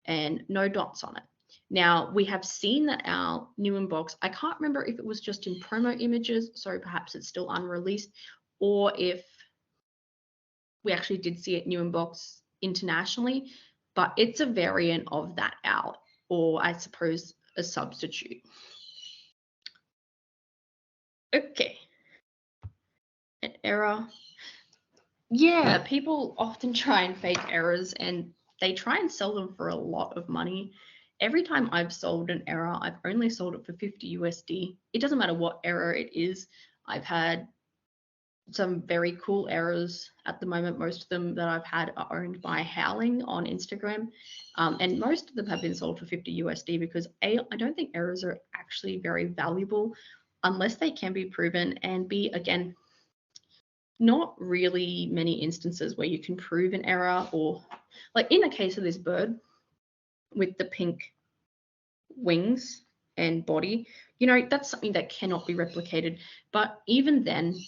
and no dots on it. Now, we have seen that owl new in box. I can't remember if it was just in promo images, so perhaps it's still unreleased, or if we actually did see it new in box internationally, but it's a variant of that owl, or I suppose a substitute. Okay. An error. Yeah, people often try and fake errors and they try and sell them for a lot of money. Every time I've sold an error, I've only sold it for 50 USD. It doesn't matter what error it is. I've had some very cool errors at the moment. Most of them that I've had are owned by Howling on Instagram. And most of them have been sold for 50 USD because A, I don't think errors are actually very valuable unless they can be proven, and B, again, not really many instances where you can prove an error, or like in the case of this bird with the pink wings and body, you know, that's something that cannot be replicated. But even then,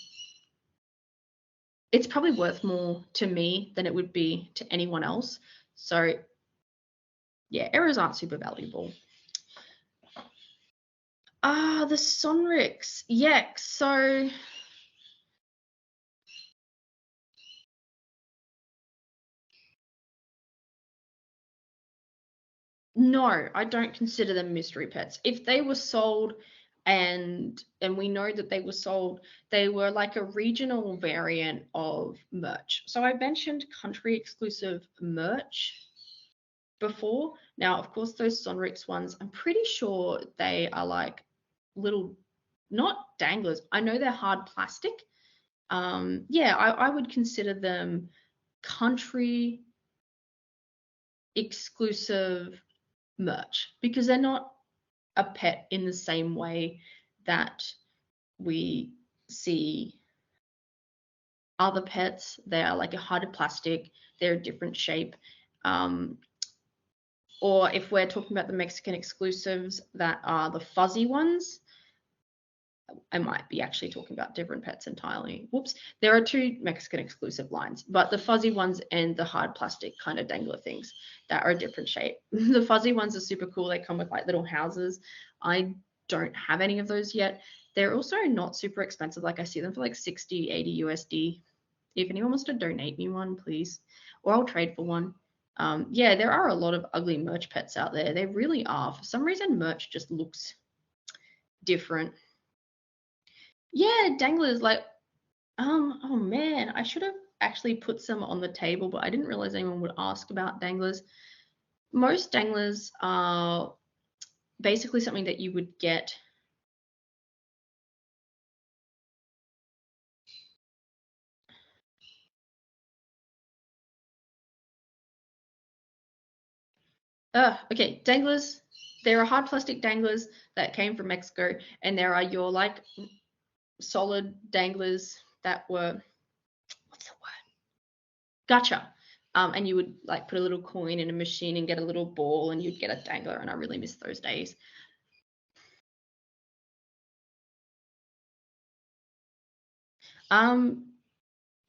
it's probably worth more to me than it would be to anyone else. So yeah, errors aren't super valuable. The Sonrix. Yeah, so no, I don't consider them mystery pets. If they were sold and we know that they were sold, they were like a regional variant of merch. So I mentioned country exclusive merch before. Now, of course, those Sonrix ones, I'm pretty sure they are like little, not danglers. I know they're hard plastic. Yeah, I would consider them country exclusive merch because they're not a pet in the same way that we see other pets. They are like a harder plastic, they're a different shape. Um, or if we're talking about the Mexican exclusives that are the fuzzy ones, I might be actually talking about different pets entirely. Whoops. There are two Mexican exclusive lines, but the fuzzy ones and the hard plastic kind of dangler things that are a different shape. The fuzzy ones are super cool. They come with like little houses. I don't have any of those yet. They're also not super expensive. Like I see them for like 60, 80 USD. If anyone wants to donate me one, please, or I'll trade for one. Yeah, there are a lot of ugly merch pets out there. They really are. For some reason, merch just looks different. Yeah, danglers like oh man, I should have actually put some on the table, but I didn't realize anyone would ask about danglers. Most danglers are basically something that you would get. Okay, danglers. There are hard plastic danglers that came from Mexico, and there are your like solid danglers that were, what's the word? Gotcha. And you would like put a little coin in a machine and get a little ball, and you'd get a dangler. And I really miss those days. Um,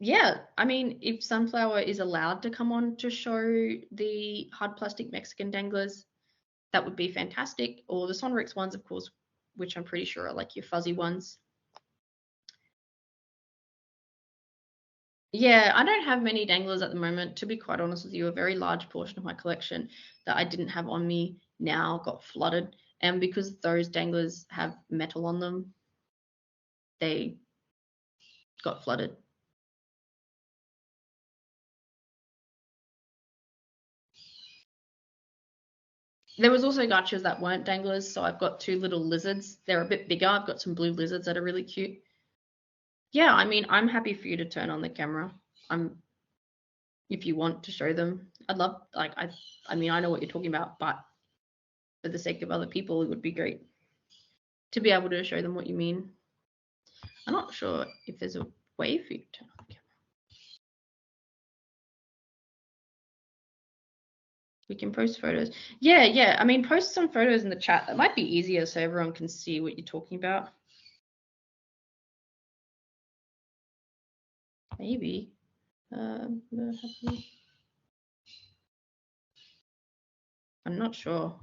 Yeah, I mean, if Sunflower is allowed to come on to show the hard plastic Mexican danglers, that would be fantastic. Or the Sonrix ones, of course, which I'm pretty sure are like your fuzzy ones. Yeah, I don't have many danglers at the moment. To be quite honest with you, a very large portion of my collection that I didn't have on me now got flooded. And because those danglers have metal on them, they got flooded. There was also gotchas that weren't danglers, so I've got two little lizards. They're a bit bigger. I've got some blue lizards that are really cute. Yeah, I mean, I'm happy for you to turn on the camera. I'm if you want to show them. I'd love like I mean, I know what you're talking about, but for the sake of other people, it would be great to be able to show them what you mean. I'm not sure if there's a way for you to turn on the camera. We can post photos. Yeah, yeah. I mean, post some photos in the chat. That might be easier so everyone can see what you're talking about. Maybe. I'm not sure.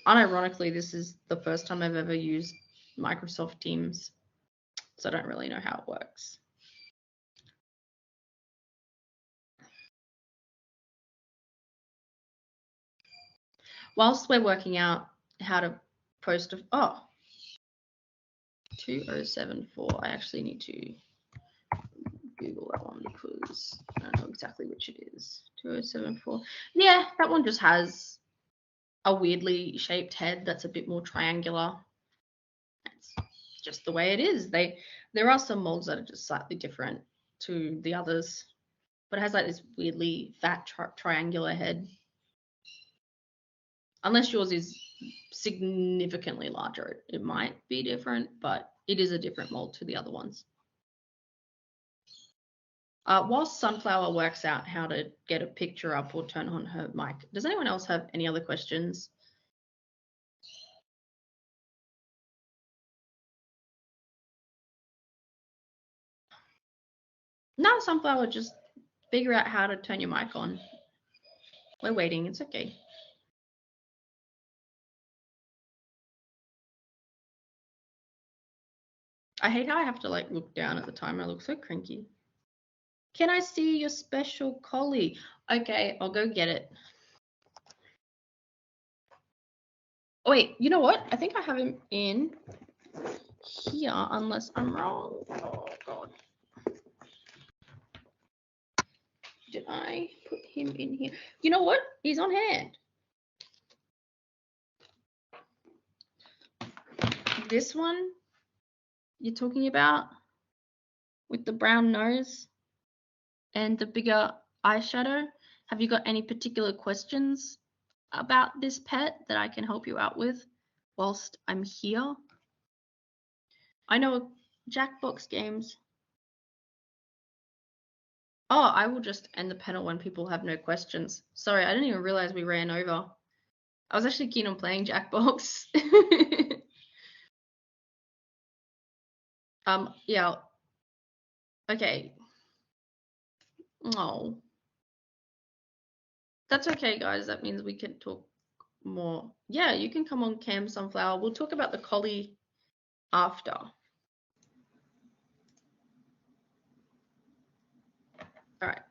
Unironically, this is the first time I've ever used Microsoft Teams, so I don't really know how it works. Whilst we're working out how to post a, 2074, I actually need to Google that one because I don't know exactly which it is. 2074. Yeah, that one just has a weirdly shaped head that's a bit more triangular. It's just the way it is. There are some molds that are just slightly different to the others, but it has like this weirdly fat triangular head. Unless yours is significantly larger, it might be different, but it is a different mold to the other ones. Whilst Sunflower works out how to get a picture up or turn on her mic, does anyone else have any other questions? No, Sunflower, just figure out how to turn your mic on. We're waiting, it's okay. I hate how I have to like look down at the time. I look so cranky. Can I see your special collie? Okay, I'll go get it. Oh wait, you know what? I think I have him in here, unless I'm wrong. Oh god. Did I put him in here? You know what? He's on hand. This one you're talking about with the brown nose and the bigger eyeshadow. Have you got any particular questions about this pet that I can help you out with whilst I'm here? I know Jackbox games. Oh, I will just end the panel when people have no questions. Sorry, I didn't even realize we ran over. I was actually keen on playing Jackbox. Yeah. Okay. Oh. That's okay, guys. That means we can talk more. Yeah, you can come on Cam Sunflower. We'll talk about the collie after. All right.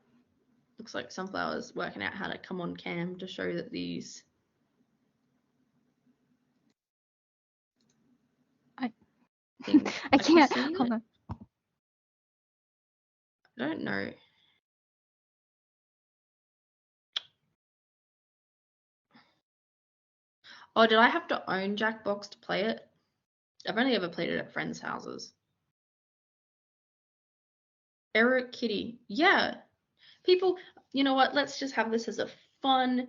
Looks like Sunflower's working out how to come on Cam to show that these. I can't. Hold on. I don't know. Oh, did I have to own Jackbox to play it? I've only ever played it at friends' houses. Eric Kitty. Yeah. People, you know what? Let's just have this as a fun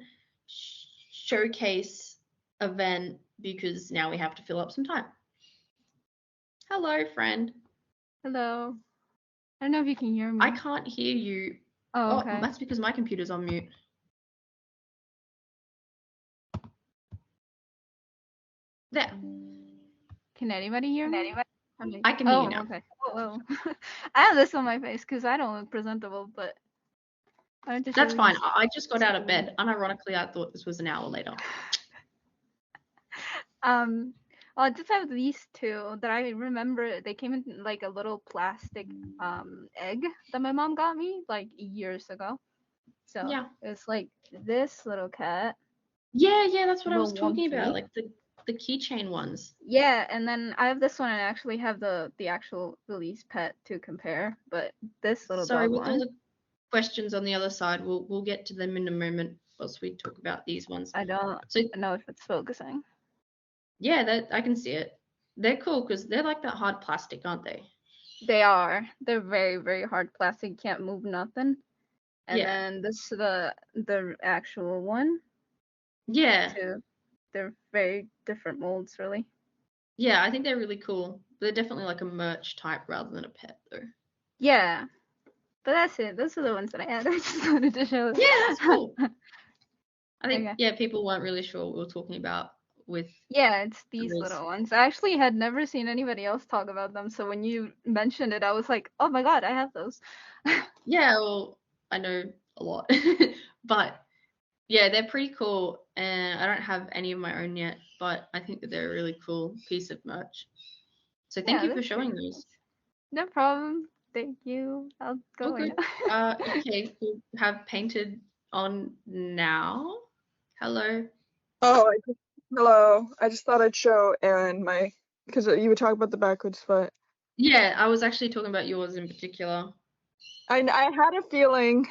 showcase event because now we have to fill up some time. Hello, friend. Hello. I don't know if you can hear me. I can't hear you. Oh, okay. Oh, that's because my computer's on mute. There. Can anybody hear me? I can hear you now. Okay. Oh. I have this on my face because I don't look presentable, but that's fine. I just got out of bed. Unironically, I thought this was an hour later. Well, I just have these two that I remember. They came in like a little plastic egg that my mom got me like years ago. So yeah, it's like this little cat. Yeah, that's what I was talking about, like the keychain ones. Yeah, and then I have this one and I actually have the actual release pet to compare, but this little Sorry, dog with one. all the questions on the other side, we'll get to them in a moment once we talk about these ones. I don't know if it's focusing. Yeah, I can see it. They're cool because they're like that hard plastic, aren't they? They are. They're very, very hard plastic. Can't move nothing. And then this is the actual one. Yeah. Too. They're very different molds, really. Yeah, I think they're really cool. They're definitely like a merch type rather than a pet, though. Yeah. But that's it. Those are the ones that I had. I just wanted to show. Yeah, that's cool. I think people weren't really sure what we were talking about with. Yeah, it's these little ones. I actually had never seen anybody else talk about them, so when you mentioned it, I was like, oh my god, I have those. Yeah, well, I know a lot, but yeah, they're pretty cool, and I don't have any of my own yet, but I think that they're a really cool piece of merch. So thank you for showing those. No problem. Thank you. I'll go away now. Okay, we'll have painted on now. Hello. Oh, hello. I just thought I'd show Aaron because you were talking about the backwards foot. Yeah, I was actually talking about yours in particular. I had a feeling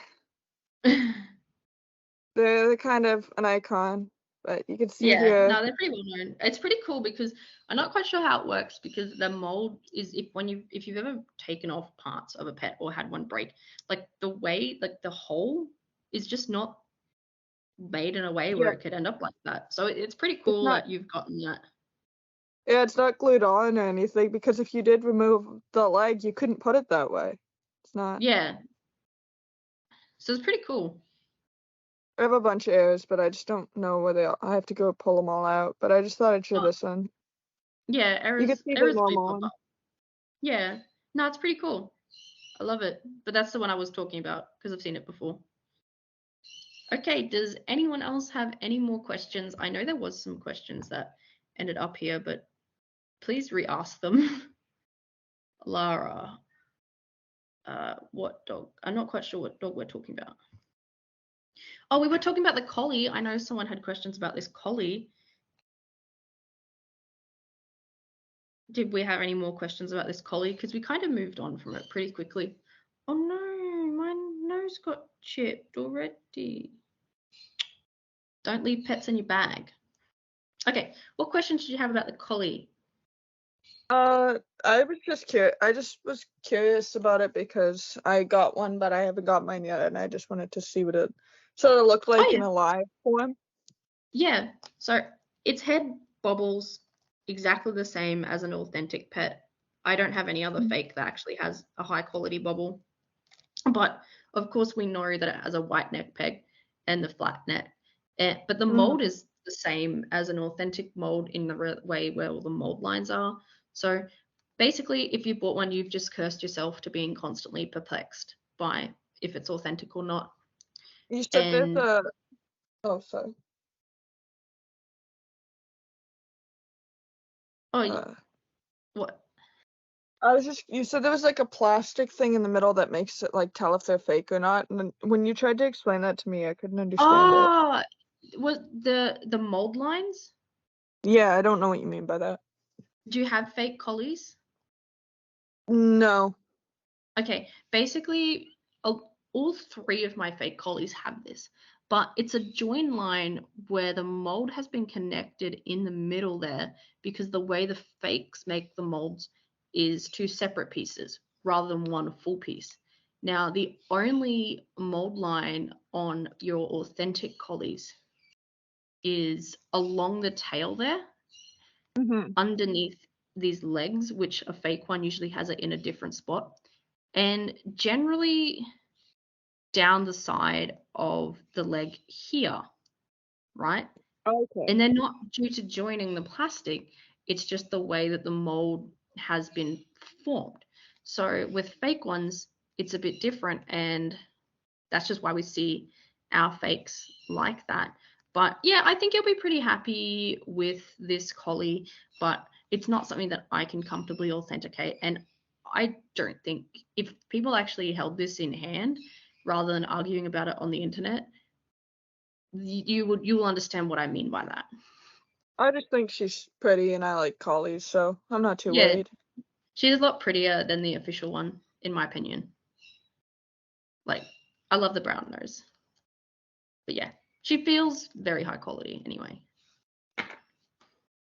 they're kind of an icon, but you can see here. No, they're pretty well known. It's pretty cool because I'm not quite sure how it works because the mold is if you've ever taken off parts of a pet or had one break, like the way like the hole is just not made in a way where it could end up like that. So it's pretty cool that you've gotten that. Yeah, it's not glued on or anything because if you did remove the leg, you couldn't put it that way. It's not. Yeah. So it's pretty cool. I have a bunch of errors, but I just don't know where they are. I have to go pull them all out, but I just thought I'd show this one. Yeah, errors. You can see the normal one. Yeah. No, it's pretty cool. I love it. But that's the one I was talking about because I've seen it before. Okay, does anyone else have any more questions? I know there was some questions that ended up here, but please re-ask them. Lara. What dog? I'm not quite sure what dog we're talking about. Oh, we were talking about the collie. I know someone had questions about this collie. Did we have any more questions about this collie? Because we kind of moved on from it pretty quickly. Oh no, my nose got chipped already. Don't leave pets in your bag. Okay, what questions did you have about the collie? I was just curious. I just was curious about it because I got one, but I haven't got mine yet, and I just wanted to see what it sort of looked like in a live form. Yeah, so its head bobbles exactly the same as an authentic pet. I don't have any other fake that actually has a high quality bobble. But of course, we know that it has a white neck peg and the flat neck. But the mold is the same as an authentic mold in the way where all the mold lines are. So basically, if you bought one, you've just cursed yourself to being constantly perplexed by if it's authentic or not. You said there's a. Oh, sorry. Oh, what? You said there was like a plastic thing in the middle that makes it like tell if they're fake or not. And when you tried to explain that to me, I couldn't understand it. Was the mold lines? Yeah, I don't know what you mean by that. Do you have fake collies? No. Okay, basically, all three of my fake collies have this, but it's a join line where the mold has been connected in the middle there because the way the fakes make the molds is two separate pieces rather than one full piece. Now, the only mold line on your authentic collies is along the tail there, underneath these legs, which a fake one usually has it in a different spot, and generally down the side of the leg here, right? Okay. And they're not due to joining the plastic, it's just the way that the mold has been formed. So with fake ones, it's a bit different, and that's just why we see our fakes like that. But yeah, I think you'll be pretty happy with this collie, but it's not something that I can comfortably authenticate. And I don't think if people actually held this in hand rather than arguing about it on the internet, you will understand what I mean by that. I just think she's pretty and I like collies, so I'm not too Yeah, worried. she's a lot prettier than the official one, in my opinion. Like, I love the brown nose. But yeah, she feels very high quality anyway.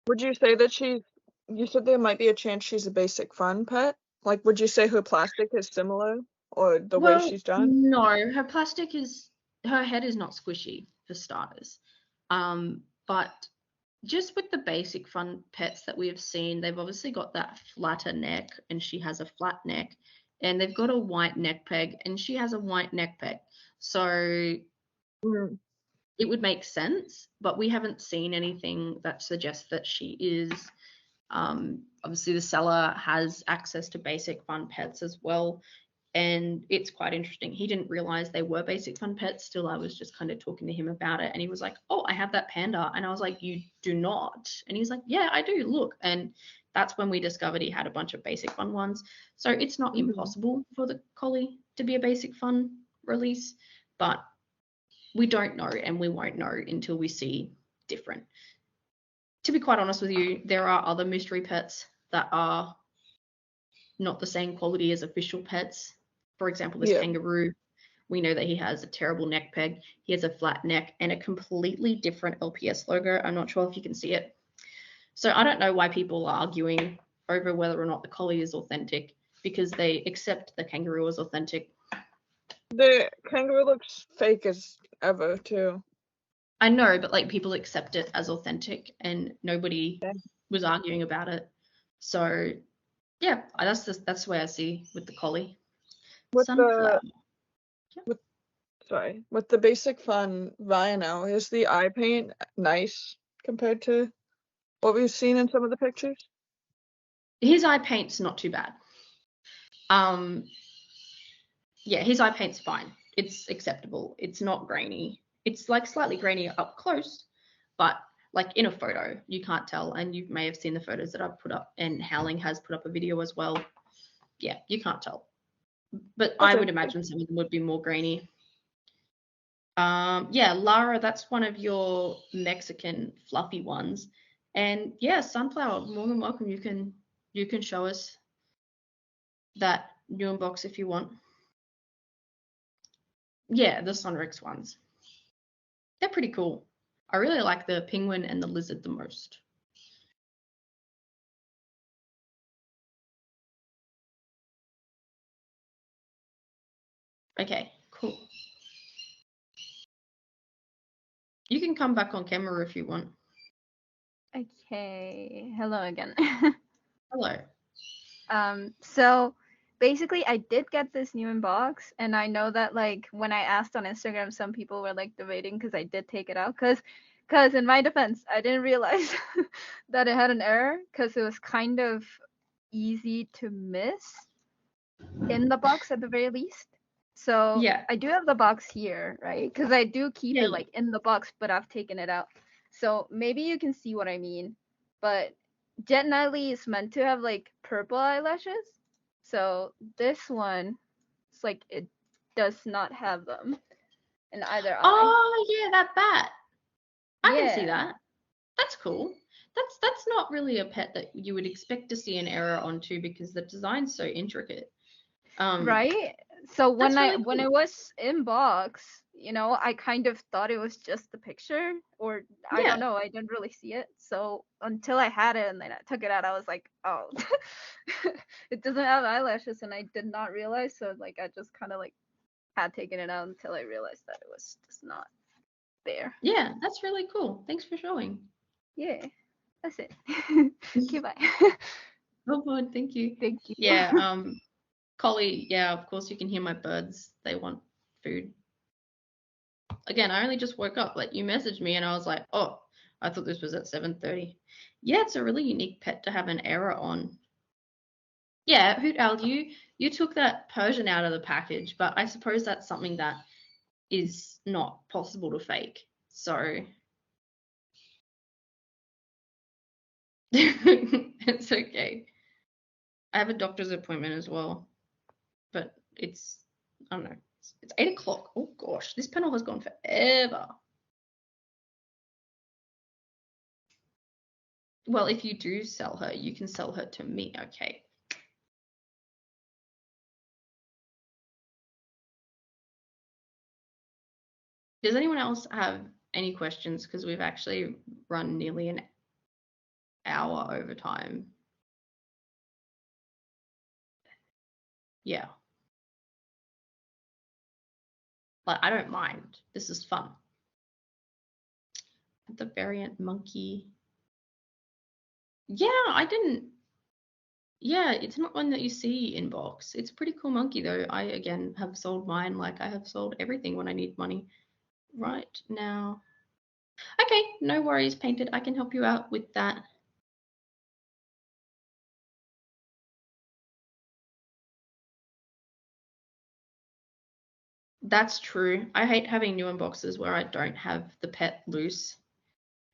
Would you say that you said there might be a chance she's a basic fun pet? Like, would you say her plastic is similar or the way she's done? No, her head is not squishy for starters. But just with the basic fun pets that we have seen, they've obviously got that flatter neck and she has a flat neck, and they've got a white neck peg and she has a white neck peg. So it would make sense, but we haven't seen anything that suggests that she is. Obviously, the seller has access to basic fun pets as well, and it's quite interesting. He didn't realize they were basic fun pets. Still, I was just kind of talking to him about it, and he was like, "Oh, I have that panda," and I was like, "You do not?" And he's like, "Yeah, I do. Look." And that's when we discovered he had a bunch of basic fun ones. So it's not impossible for the collie to be a basic fun release, but we don't know, and we won't know until we see different. To be quite honest with you, there are other mystery pets that are not the same quality as official pets. For example, this kangaroo, we know that he has a terrible neck peg. He has a flat neck and a completely different LPS logo. I'm not sure if you can see it. So I don't know why people are arguing over whether or not the collie is authentic, because they accept the kangaroo as authentic. The kangaroo looks fake as ever, too. I know, but like people accept it as authentic and nobody was arguing about it. So yeah, that's the way I see with the collie. With Sunflower. with the basic fun Rhino, is the eye paint nice compared to what we've seen in some of the pictures? His eye paint's not too bad. Yeah, his eye paint's fine. It's acceptable. It's not grainy. It's like slightly grainy up close, but like in a photo, you can't tell. And you may have seen the photos that I've put up, and Howling has put up a video as well. yeah, you can't tell. But I would imagine some of them would be more grainy. Yeah, Lara, that's one of your Mexican fluffy ones. And yeah, Sunflower, more than welcome. You can show us that new unbox if you want. Yeah, the Sonrix ones. They're pretty cool. I really like the penguin and the lizard the most. Okay, cool. You can come back on camera if you want. Okay, hello again. Hello. So basically I did get this new inbox, and I know that like when I asked on Instagram, some people were like debating because I did take it out because in my defense, I didn't realize that it had an error because it was kind of easy to miss in the box at the very least. So Yeah. I do have the box here, right? Because I do keep it like in the box, but I've taken it out. So maybe you can see what I mean. But Jet Nightly is meant to have like purple eyelashes. So this one, it's like it does not have them in either eye. Oh yeah, that bat. I Yeah. can see that. That's cool. That's not really a pet that you would expect to see an error onto because the design's so intricate. Right? So when really when it was in box, you know, I kind of thought it was just the picture, or I don't know, I didn't really see it. So until I had it and then I took it out, I was like, oh, it doesn't have eyelashes, and I did not realize. So like I just kind of like had taken it out until I realized that it was just not there. Yeah, that's really cool. Thanks for showing. Yeah, that's it. Okay, bye. Oh, good. Thank you. Thank you. Yeah, Collie, yeah, of course you can hear my birds. They want food. Again, I only just woke up. Like you messaged me and I was like, oh, I thought this was at 7:30. Yeah, it's a really unique pet to have an error on. Yeah, Hoot Al, you took that Persian out of the package, but I suppose that's something that is not possible to fake. So it's okay. I have a doctor's appointment as well, but it's, I don't know, it's 8 o'clock. Oh gosh, this panel has gone forever. Well, if you do sell her, you can sell her to me, okay? Does anyone else have any questions? Because we've actually run nearly an hour over time. Yeah. Like, I don't mind. This is fun. The variant monkey. Yeah, I didn't. Yeah, it's not one that you see in box. It's a pretty cool monkey, though. I, again, have sold mine like I have sold everything when I need money right now. Okay, no worries, Painted. I can help you out with that. That's true. I hate having new unboxes where I don't have the pet loose.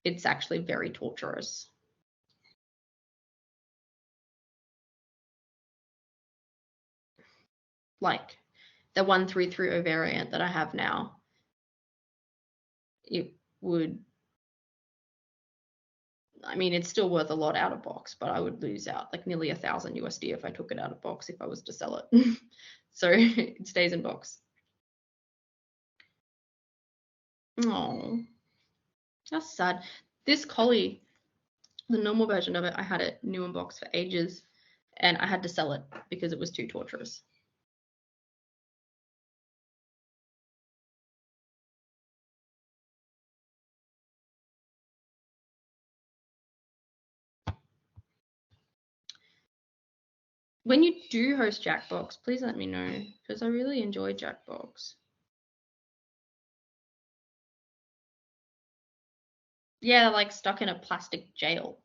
It's actually very torturous. Like the 133 variant that I have now, it would, I mean, it's still worth a lot out of box, but I would lose out like nearly 1,000 USD if I took it out of box if I was to sell it. So it stays in box. Oh, that's sad. This collie, the normal version of it, I had it new in box for ages and I had to sell it because it was too torturous. When you do host Jackbox, please let me know because I really enjoy Jackbox. Yeah, like stuck in a plastic jail.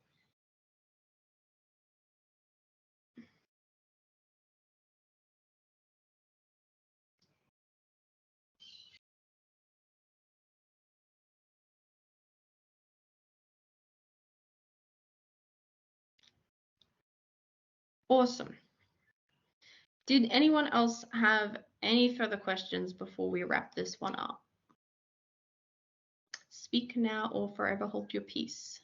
Awesome. Did anyone else have any further questions before we wrap this one up? Speak now or forever hold your peace.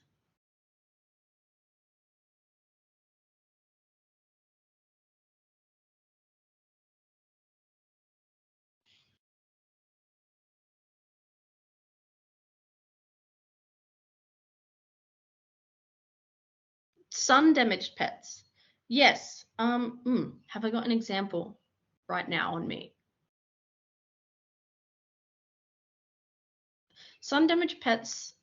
Sun-damaged pets. Yes. Have I got an example right now on me? Sun-damaged pets,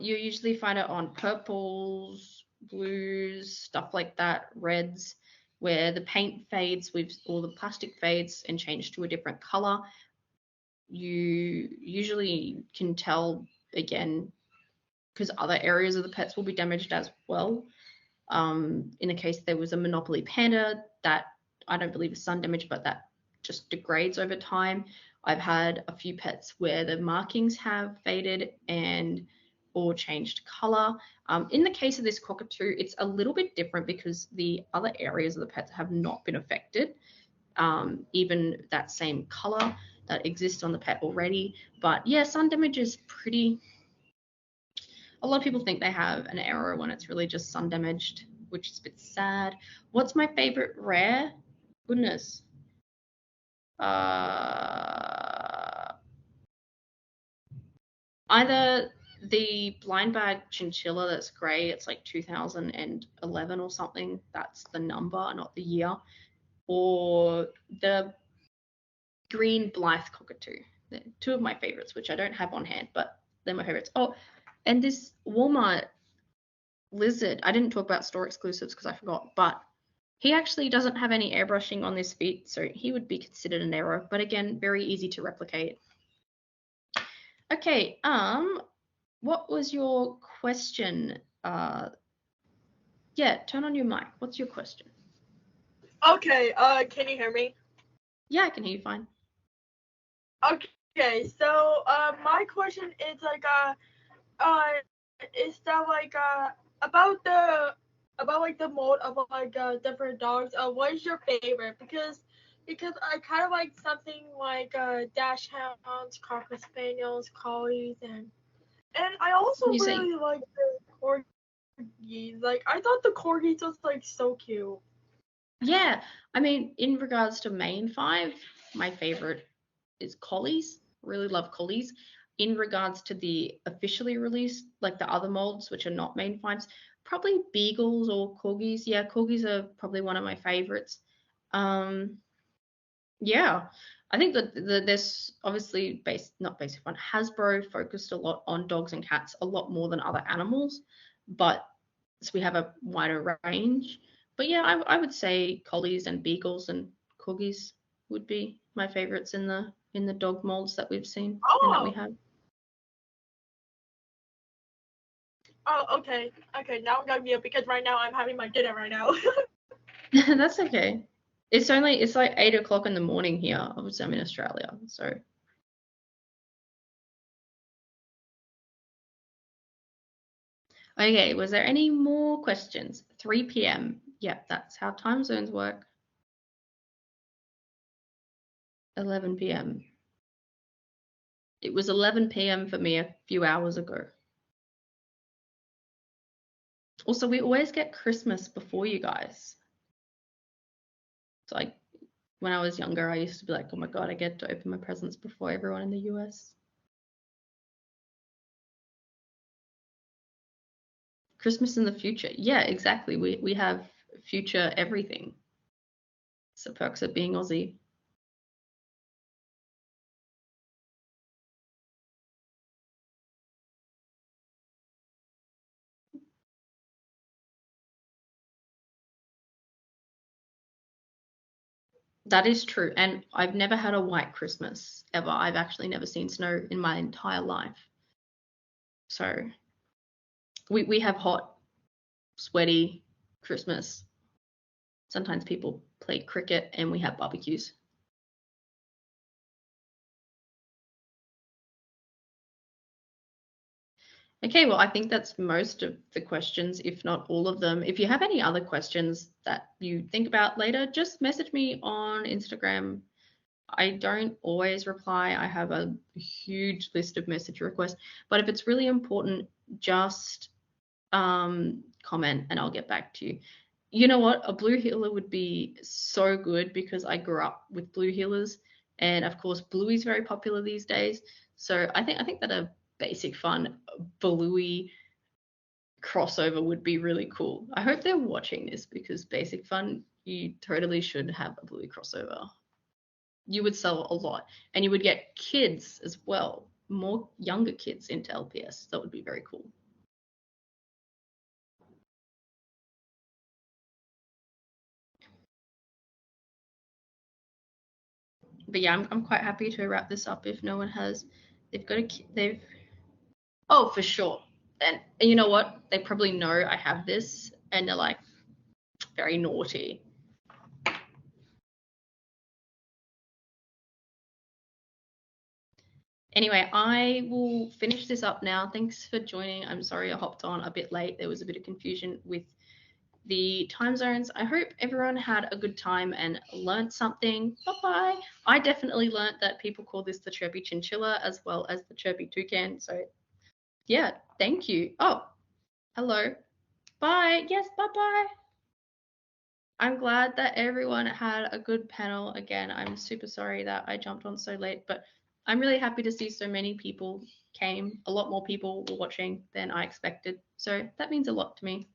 you usually find it on purples, blues, stuff like that, reds, where the paint fades or the plastic fades and change to a different color. You usually can tell, again, because other areas of the pets will be damaged as well. In a case there was a Monopoly Panda that I don't believe is sun damage, but that just degrades over time. I've had a few pets where the markings have faded and or changed color. In the case of this cockatoo, it's a little bit different because the other areas of the pets have not been affected. Even that same color that exists on the pet already. But yeah, sun damage is pretty. A lot of people think they have an error when it's really just sun damaged, which is a bit sad. What's my favorite rare? Goodness. Either the blind bag chinchilla that's gray, it's like 2011 or something. That's the number, not the year. Or the green Blythe cockatoo. They're two of my favorites, which I don't have on hand, but they're my favorites. Oh, and this Walmart lizard, I didn't talk about store exclusives because I forgot, but he actually doesn't have any airbrushing on his feet, so he would be considered an error, but again, very easy to replicate. Okay, what was your question? Yeah, turn on your mic. What's your question? Okay, can you hear me? Yeah, I can hear you fine. Okay, so my question is like is that like about the mold of like different dogs. What is your favorite? Because I kind of like something like dachshunds, cocker spaniels, collies, and I also really like the corgis. Like I thought the corgis was like so cute. Yeah, I mean, in regards to main five, my favorite is collies. Really love collies. In regards to the officially released, like the other molds, which are not main fives, probably beagles or corgis. Yeah, corgis are probably one of my favorites. Yeah, I think that there's obviously not basic one. Hasbro focused a lot on dogs and cats, a lot more than other animals, but so we have a wider range. But yeah, I would say collies and beagles and corgis would be my favorites in the dog molds that we've seen and that we have. Oh, okay. Okay, now I'm gonna mute because right now I'm having my dinner right now. That's okay. It's like 8 o'clock in the morning here. Obviously, I'm in Australia, so. Okay, was there any more questions? 3 p.m. Yep, that's how time zones work. 11 p.m. It was 11 p.m. for me a few hours ago. Also, we always get Christmas before you guys. So like when I was younger, I used to be like, oh my God, I get to open my presents before everyone in the US. Christmas in the future. Yeah, exactly. We have future everything. It's the perks of being Aussie. That is true. And I've never had a white Christmas ever. I've actually never seen snow in my entire life. So we have hot, sweaty Christmas. Sometimes people play cricket and we have barbecues. Okay, well, I think that's most of the questions, if not all of them. If you have any other questions that you think about later, just message me on Instagram. I don't always reply. I have a huge list of message requests, but if it's really important, just comment and I'll get back to you. You know what? A blue healer would be so good because I grew up with blue healers, and of course, Bluey is very popular these days. So I think that a basic fun Bluey crossover would be really cool. I hope they're watching this because basic fun, you totally should have a Bluey crossover. You would sell a lot, and you would get kids as well, more younger kids into LPS. That would be very cool. But yeah, I'm quite happy to wrap this up. If no one has, oh, for sure. And you know what? They probably know I have this, and they're like very naughty. Anyway, I will finish this up now. Thanks for joining. I'm sorry I hopped on a bit late. There was a bit of confusion with the time zones. I hope everyone had a good time and learned something. Bye-bye. I definitely learned that people call this the chirpy chinchilla as well as the chirpy toucan. So yeah, thank you. Oh, hello. Bye. Yes, bye-bye. I'm glad that everyone had a good panel. Again, I'm super sorry that I jumped on so late, but I'm really happy to see so many people came. A lot more people were watching than I expected. So that means a lot to me.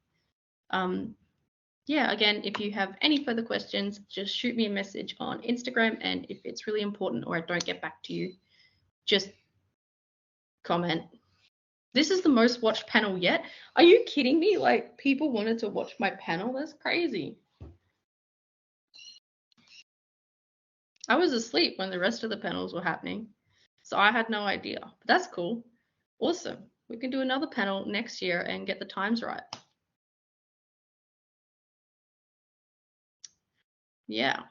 Yeah, again, if you have any further questions, just shoot me a message on Instagram. And if it's really important or I don't get back to you, just comment. This is the most watched panel yet. Are you kidding me? Like, people wanted to watch my panel? That's crazy. I was asleep when the rest of the panels were happening, so I had no idea. But that's cool. Awesome. We can do another panel next year and get the times right. Yeah.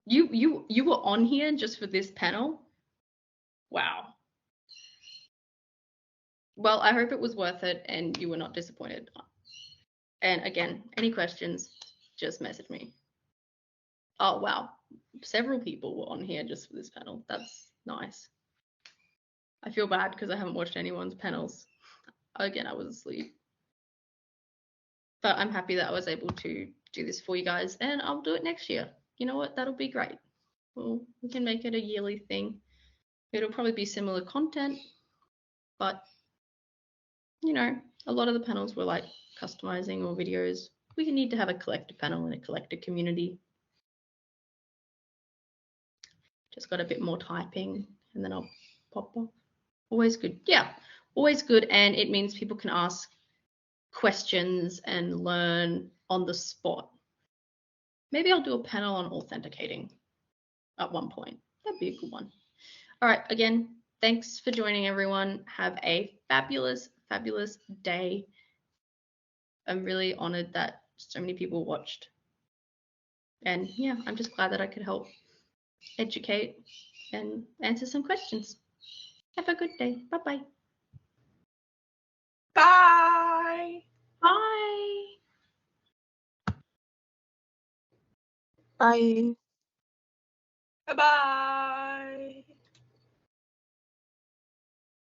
You were on here just for this panel? Wow. Well, I hope it was worth it and you were not disappointed. And again, any questions, just message me. Oh, wow. Several people were on here just for this panel. That's nice. I feel bad because I haven't watched anyone's panels. Again, I was asleep. But I'm happy that I was able to do this for you guys, and I'll do it next year. You know what? That'll be great. Well, we can make it a yearly thing. It'll probably be similar content, but you know, a lot of the panels were like customizing or videos. We need to have a collective panel and a collective community. Just got a bit more typing and then I'll pop off. Always good. Yeah, always good. And it means people can ask questions and learn on the spot. Maybe I'll do a panel on authenticating at one point. That'd be a good one. All right, again, thanks for joining, everyone. Have a fabulous, fabulous day. I'm really honored that so many people watched. And yeah, I'm just glad that I could help educate and answer some questions. Have a good day. Bye-bye. Bye. Bye. Bye. Bye.